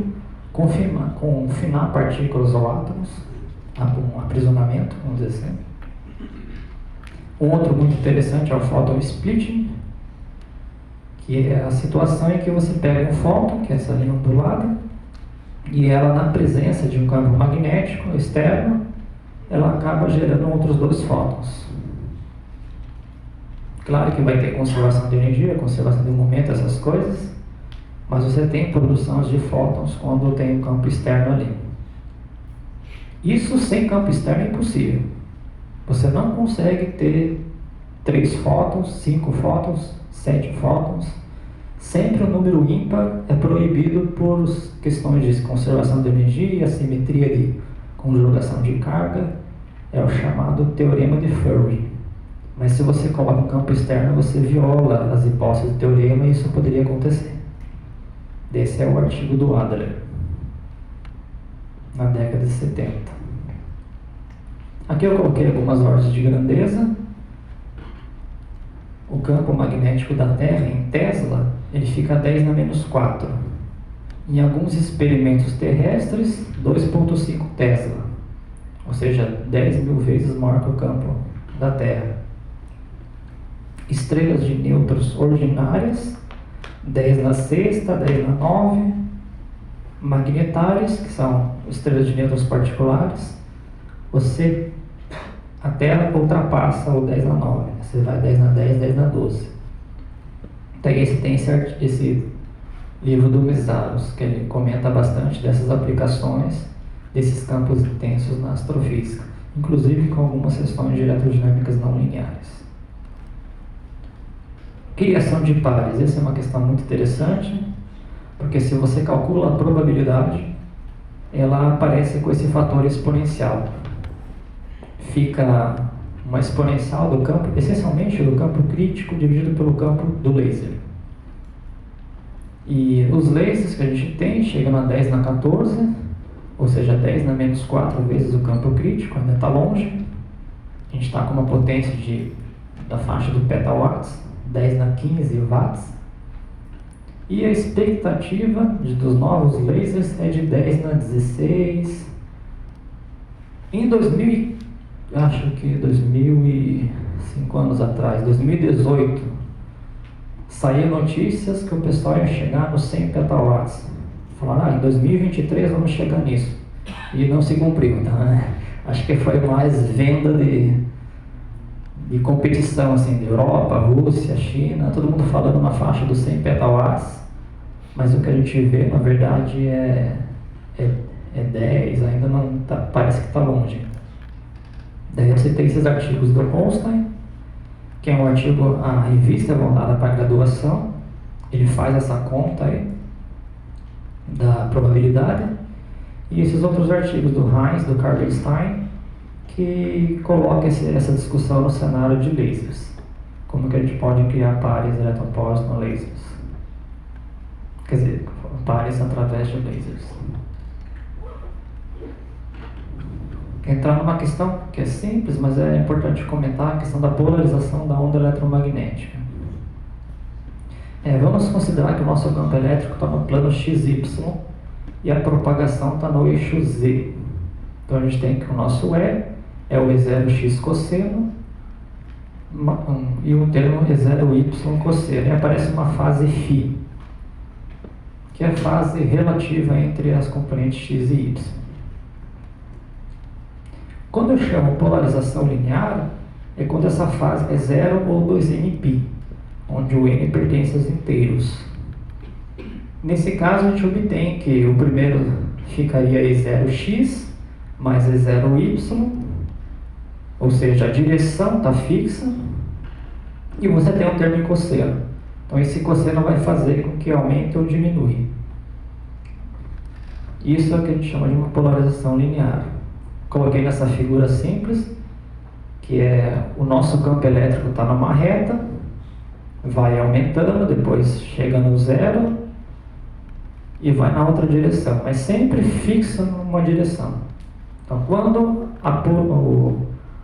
confinar partículas ou átomos, um aprisionamento, vamos dizer assim. Um outro muito interessante é o photon splitting, que é a situação em que você pega um fóton, que é essa linha ondulada, e ela, na presença de um campo magnético externo, ela acaba gerando outros dois fótons. Claro que vai ter conservação de energia, conservação de momento, essas coisas, mas você tem produção de fótons quando tem um campo externo ali. Isso sem campo externo é impossível. Você não consegue ter 3 fótons, 5 fótons, 7 fótons. Sempre o número ímpar é proibido por questões de conservação de energia, assimetria de conjugação de carga. É o chamado teorema de Fermi. Mas se você coloca um campo externo, você viola as hipóteses do teorema e isso poderia acontecer. Esse é o artigo do Adler, na década de 70. Aqui eu coloquei algumas ordens de grandeza. O campo magnético da Terra, em Tesla, ele fica a 10 na menos 4. Em alguns experimentos terrestres, 2,5 Tesla. Ou seja, 10 mil vezes maior que o campo da Terra. Estrelas de nêutrons ordinárias, 10 na sexta, 10 na 9. Magnetárias, que são estrelas de nêutrons particulares, a Terra ultrapassa o 10 na 9. Você vai 10 na 10, 10 na 12. Então tem esse livro do Mésaros, que ele comenta bastante dessas aplicações desses campos intensos na astrofísica, inclusive com algumas questões de eletrodinâmicas não lineares. Criação de pares, essa é uma questão muito interessante, porque se você calcula a probabilidade, ela aparece com esse fator exponencial. Fica uma exponencial do campo, essencialmente do campo crítico dividido pelo campo do laser. E os lasers que a gente tem chegam a 10 na 14, ou seja, 10 na menos 4 vezes o campo crítico, ainda está longe. A gente está com uma potência da faixa do petawatts, 10 na 15 watts. E a expectativa dos novos lasers é de 10 na 16. Em 2005 anos atrás, 2018, saíram notícias que o pessoal ia chegar nos 100 petawatts. Falaram, em 2023 vamos chegar nisso. E não se cumpriu. Então, acho que foi mais venda de competição, assim, de Europa, Rússia, China, todo mundo falando na faixa dos 100 petawatts. Mas o que a gente vê, na verdade, é 10, ainda não tá, parece que está longe. Daí você tem esses artigos do Einstein, que é um artigo, a revista é voltada para a graduação, ele faz essa conta aí da probabilidade, e esses outros artigos do Heinz, do Carl Stein, que coloca essa discussão no cenário de lasers, como que a gente pode criar pares eletronporos no lasers, quer dizer, pares através de lasers. Entrar numa questão que é simples, mas é importante comentar, a questão da polarização da onda eletromagnética. Vamos considerar que o nosso campo elétrico está no plano XY e a propagação está no eixo Z. Então a gente tem que o nosso E é o E0x cosseno e o termo E0y cosseno. E aparece uma fase φ, que é a fase relativa entre as componentes x e y. Quando eu chamo polarização linear, é quando essa fase é 0 ou 2nπ, onde o n pertence aos inteiros. Nesse caso, a gente obtém que o primeiro ficaria E0x mais E0y, ou seja, a direção está fixa, e você tem um termo em cosseno. Então, esse cosseno vai fazer com que aumente ou diminua. Isso é o que a gente chama de uma polarização linear. Coloquei nessa figura simples, que é o nosso campo elétrico está numa reta, vai aumentando, depois chega no zero e vai na outra direção, mas sempre fixa numa direção. Então, quando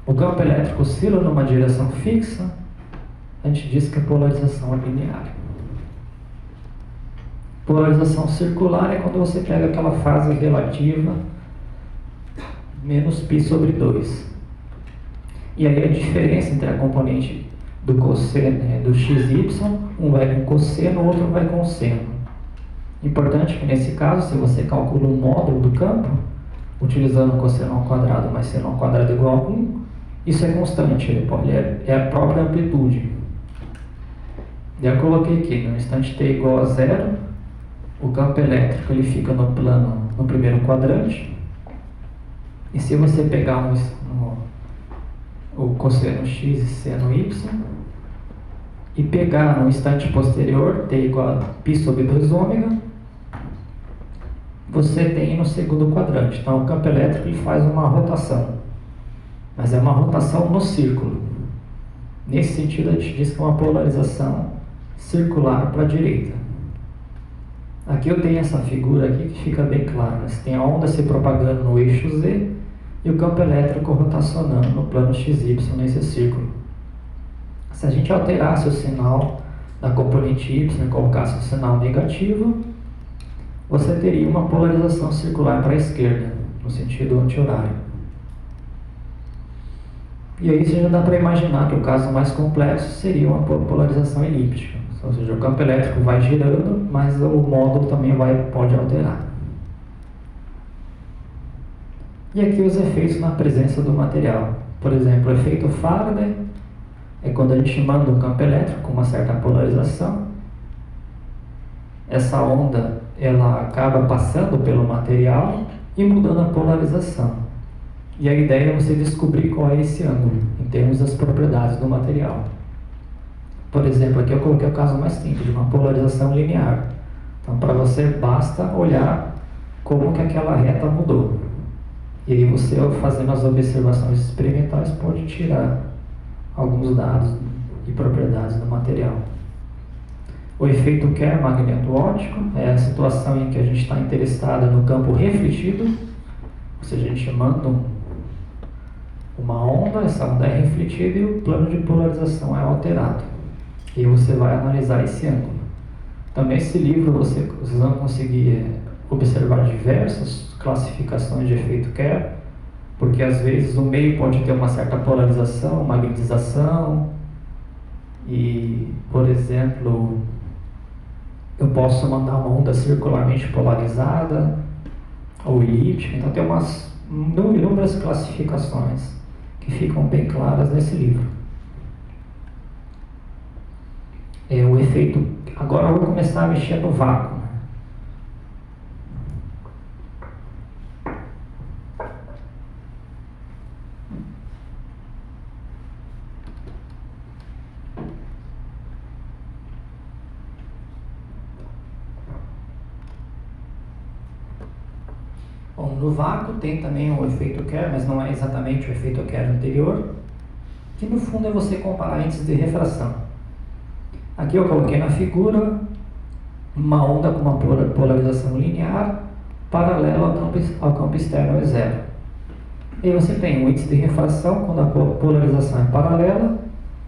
o campo elétrico oscila numa direção fixa, a gente diz que a polarização é linear. Polarização circular é quando você pega aquela fase relativa menos π sobre 2. E aí a diferença entre a componente do cosseno, do xy, um vai com cosseno, o outro vai com seno. Importante que nesse caso, se você calcula o módulo do campo, utilizando cosseno ao quadrado mais seno ao quadrado igual a 1, isso é constante, é a própria amplitude. E eu coloquei aqui, no instante t igual a 0, o campo elétrico ele fica no plano, no primeiro quadrante. E se você pegar o cosseno x e seno y e pegar no instante posterior t igual a π sobre 2 ômega, você tem no segundo quadrante. Então o campo elétrico ele faz uma rotação, mas é uma rotação no círculo. Nesse sentido a gente diz que é uma polarização circular para a direita. Aqui eu tenho essa figura aqui que fica bem clara. Você tem a onda se propagando no eixo Z e o campo elétrico rotacionando no plano XY nesse círculo. Se a gente alterasse o sinal da componente Y e colocasse um sinal negativo, você teria uma polarização circular para a esquerda, no sentido anti-horário. E aí já dá para imaginar que o caso mais complexo seria uma polarização elíptica. Ou seja, o campo elétrico vai girando, mas o módulo também pode alterar. E aqui os efeitos na presença do material. Por exemplo, o efeito Faraday é quando a gente manda um campo elétrico com uma certa polarização. Essa onda ela acaba passando pelo material e mudando a polarização. E a ideia é você descobrir qual é esse ângulo, em termos das propriedades do material. Por exemplo, aqui eu coloquei o caso mais simples, de uma polarização linear. Então, para você, basta olhar como que aquela reta mudou. E aí você, fazendo as observações experimentais, pode tirar alguns dados e propriedades do material. O efeito Kerr magneto-óptico é a situação em que a gente está interessado no campo refletido, ou seja, a gente manda uma onda, essa onda é refletida e o plano de polarização é alterado. E você vai analisar esse ângulo. Também esse livro vocês vão conseguir observar diversas classificações de efeito Kerr, porque às vezes o meio pode ter uma certa polarização, magnetização, e, por exemplo, eu posso mandar uma onda circularmente polarizada ou elíptica, então tem inúmeras classificações que ficam bem claras nesse livro. O efeito. Agora eu vou começar a mexer no vácuo. Bom, no vácuo tem também o efeito Kerr, mas não é exatamente o efeito Kerr anterior, que no fundo é você comparar índices de refração. Aqui eu coloquei na figura uma onda com uma polarização linear paralela ao campo externo é zero. E aí você tem o índice de refração quando a polarização é paralela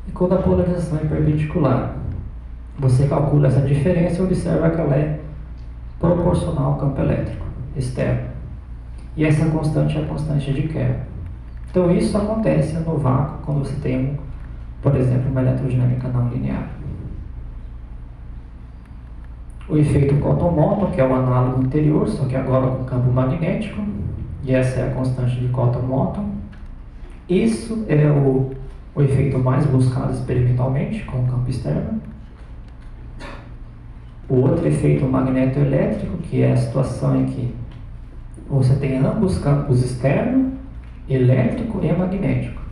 e quando a polarização é perpendicular. Você calcula essa diferença e observa que ela é proporcional ao campo elétrico externo. E essa constante é a constante de Kerr. Então isso acontece no vácuo quando você tem, por exemplo, uma eletrodinâmica não linear. O efeito Cotton-Morton, que é o análogo anterior, só que agora com campo magnético, e essa é a constante de Cotton-Morton. Isso é o efeito mais buscado experimentalmente com o campo externo. O outro efeito magnetoelétrico, que é a situação em que você tem ambos campos externo, elétrico e magnético.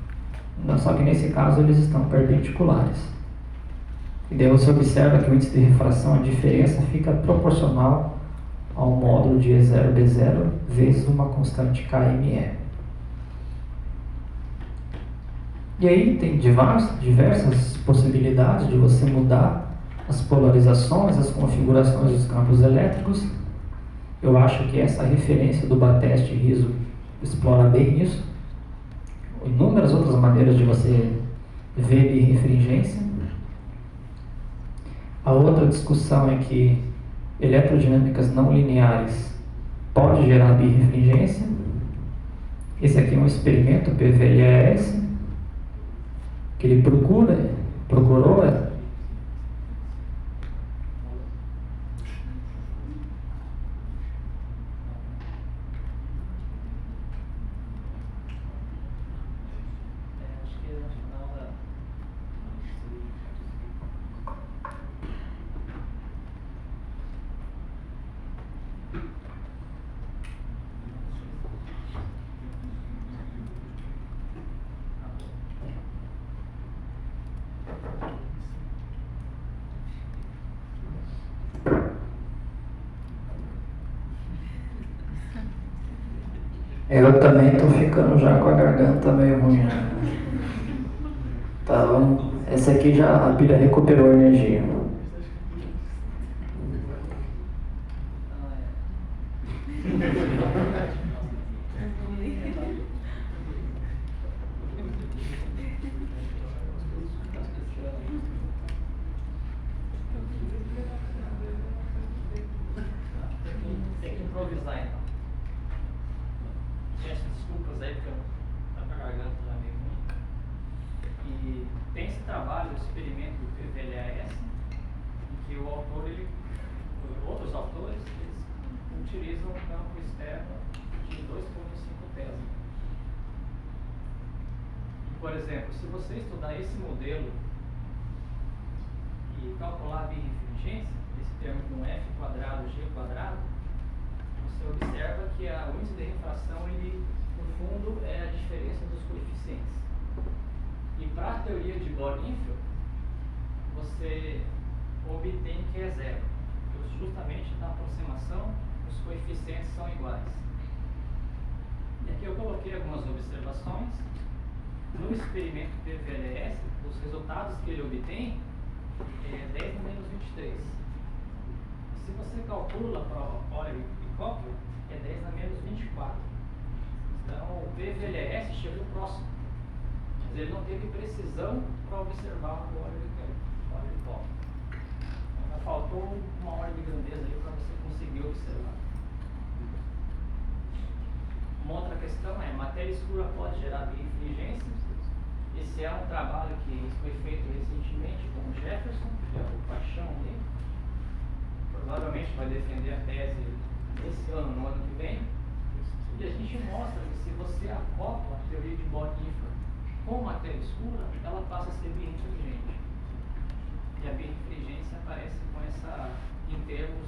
Só que nesse caso eles estão perpendiculares. E daí você observa que o índice de refração, a diferença fica proporcional ao módulo de E0B0 vezes uma constante KME. E aí tem diversas possibilidades de você mudar as polarizações, as configurações dos campos elétricos. Eu acho que essa referência do Bateste e Rizzo explora bem isso. Inúmeras outras maneiras de você ver birrefringência. A outra discussão é que eletrodinâmicas não lineares pode gerar birrefringência. Esse aqui é um experimento PVLS que ele procurou. Eu também estou ficando já com a garganta meio ruim. Então, essa aqui já a pilha recuperou a energia. Tem que improvisar então. Peço desculpas aí porque tá com a garganta já meio ruim. E tem esse trabalho, o experimento do PVLAS, em que o autor, outros autores, eles utilizam um campo externo de 2,5 Tesla. Por exemplo, se você estudar esse modelo e calcular a birrefringência, esse termo com F quadrado, G quadrado, você observa que o índice de refração, ele, no fundo, é a diferença dos coeficientes. E para a teoria de Bohr-Infield, você obtém que é zero, porque justamente na aproximação os coeficientes são iguais. E aqui eu coloquei algumas observações. No experimento PVLS, os resultados que ele obtém é 10 no menos 23. Se você calcula para Euler e Copley, é 10 na menos 24. Então o PVLS chegou próximo, mas ele não teve precisão para observar o Euler e Copley. Então faltou uma ordem de grandeza ali para você conseguir observar. Uma outra questão é: matéria escura pode gerar birrefringência? Esse é um trabalho que foi feito recentemente com o Jefferson, que é o paixão dele. Provavelmente vai defender a tese esse ano, no ano que vem. E a gente mostra que se você acopla a teoria de Bohr-Infield com matéria escura, ela passa a ser birrefringente. E a birrefringência aparece com essa, em termos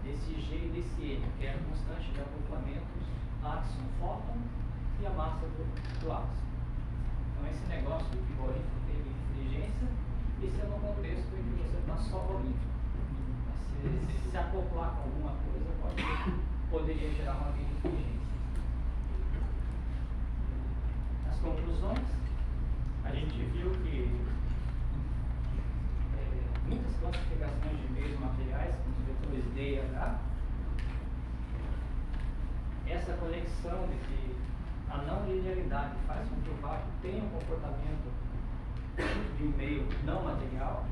desse G e desse N, que é a constante de acoplamentos áxion-fóton e a massa do áxion. Então esse negócio de Bohr-Infield tem birrefringência, isso é no contexto em que você está só Bohr-Infield. Se acoplar com alguma coisa, poderia gerar uma birrefringência. As conclusões, a gente viu que muitas classificações de meios materiais, como os vetores D e H, essa conexão de que a não linearidade faz com que o vácuo tenha um comportamento de um meio não material,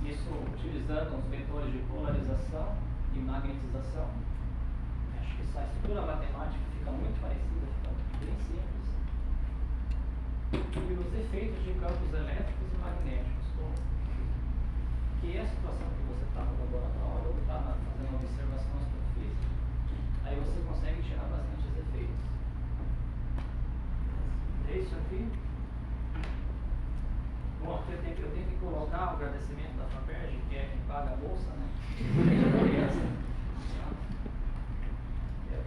isso utilizando os vetores de polarização e magnetização. Acho que essa estrutura matemática fica muito parecida, fica bem simples. E os efeitos de campos elétricos e magnéticos, que é a situação que você está no laboratório ou está fazendo uma observação astrofísica, aí você consegue tirar bastantes efeitos. É isso aqui. Bom, aqui eu tenho que colocar o agradecimento da FAPERJ, que é quem paga a bolsa, né?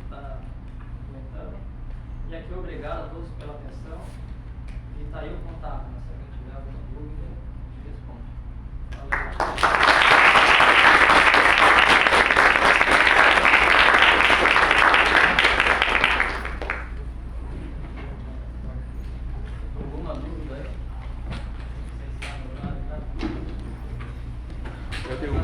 Está comentando. E aqui, obrigado a todos pela atenção. E está aí o contato, né? Se alguém tiver alguma dúvida, te respondo. Valeu. Alguma dúvida aí? Eu tenho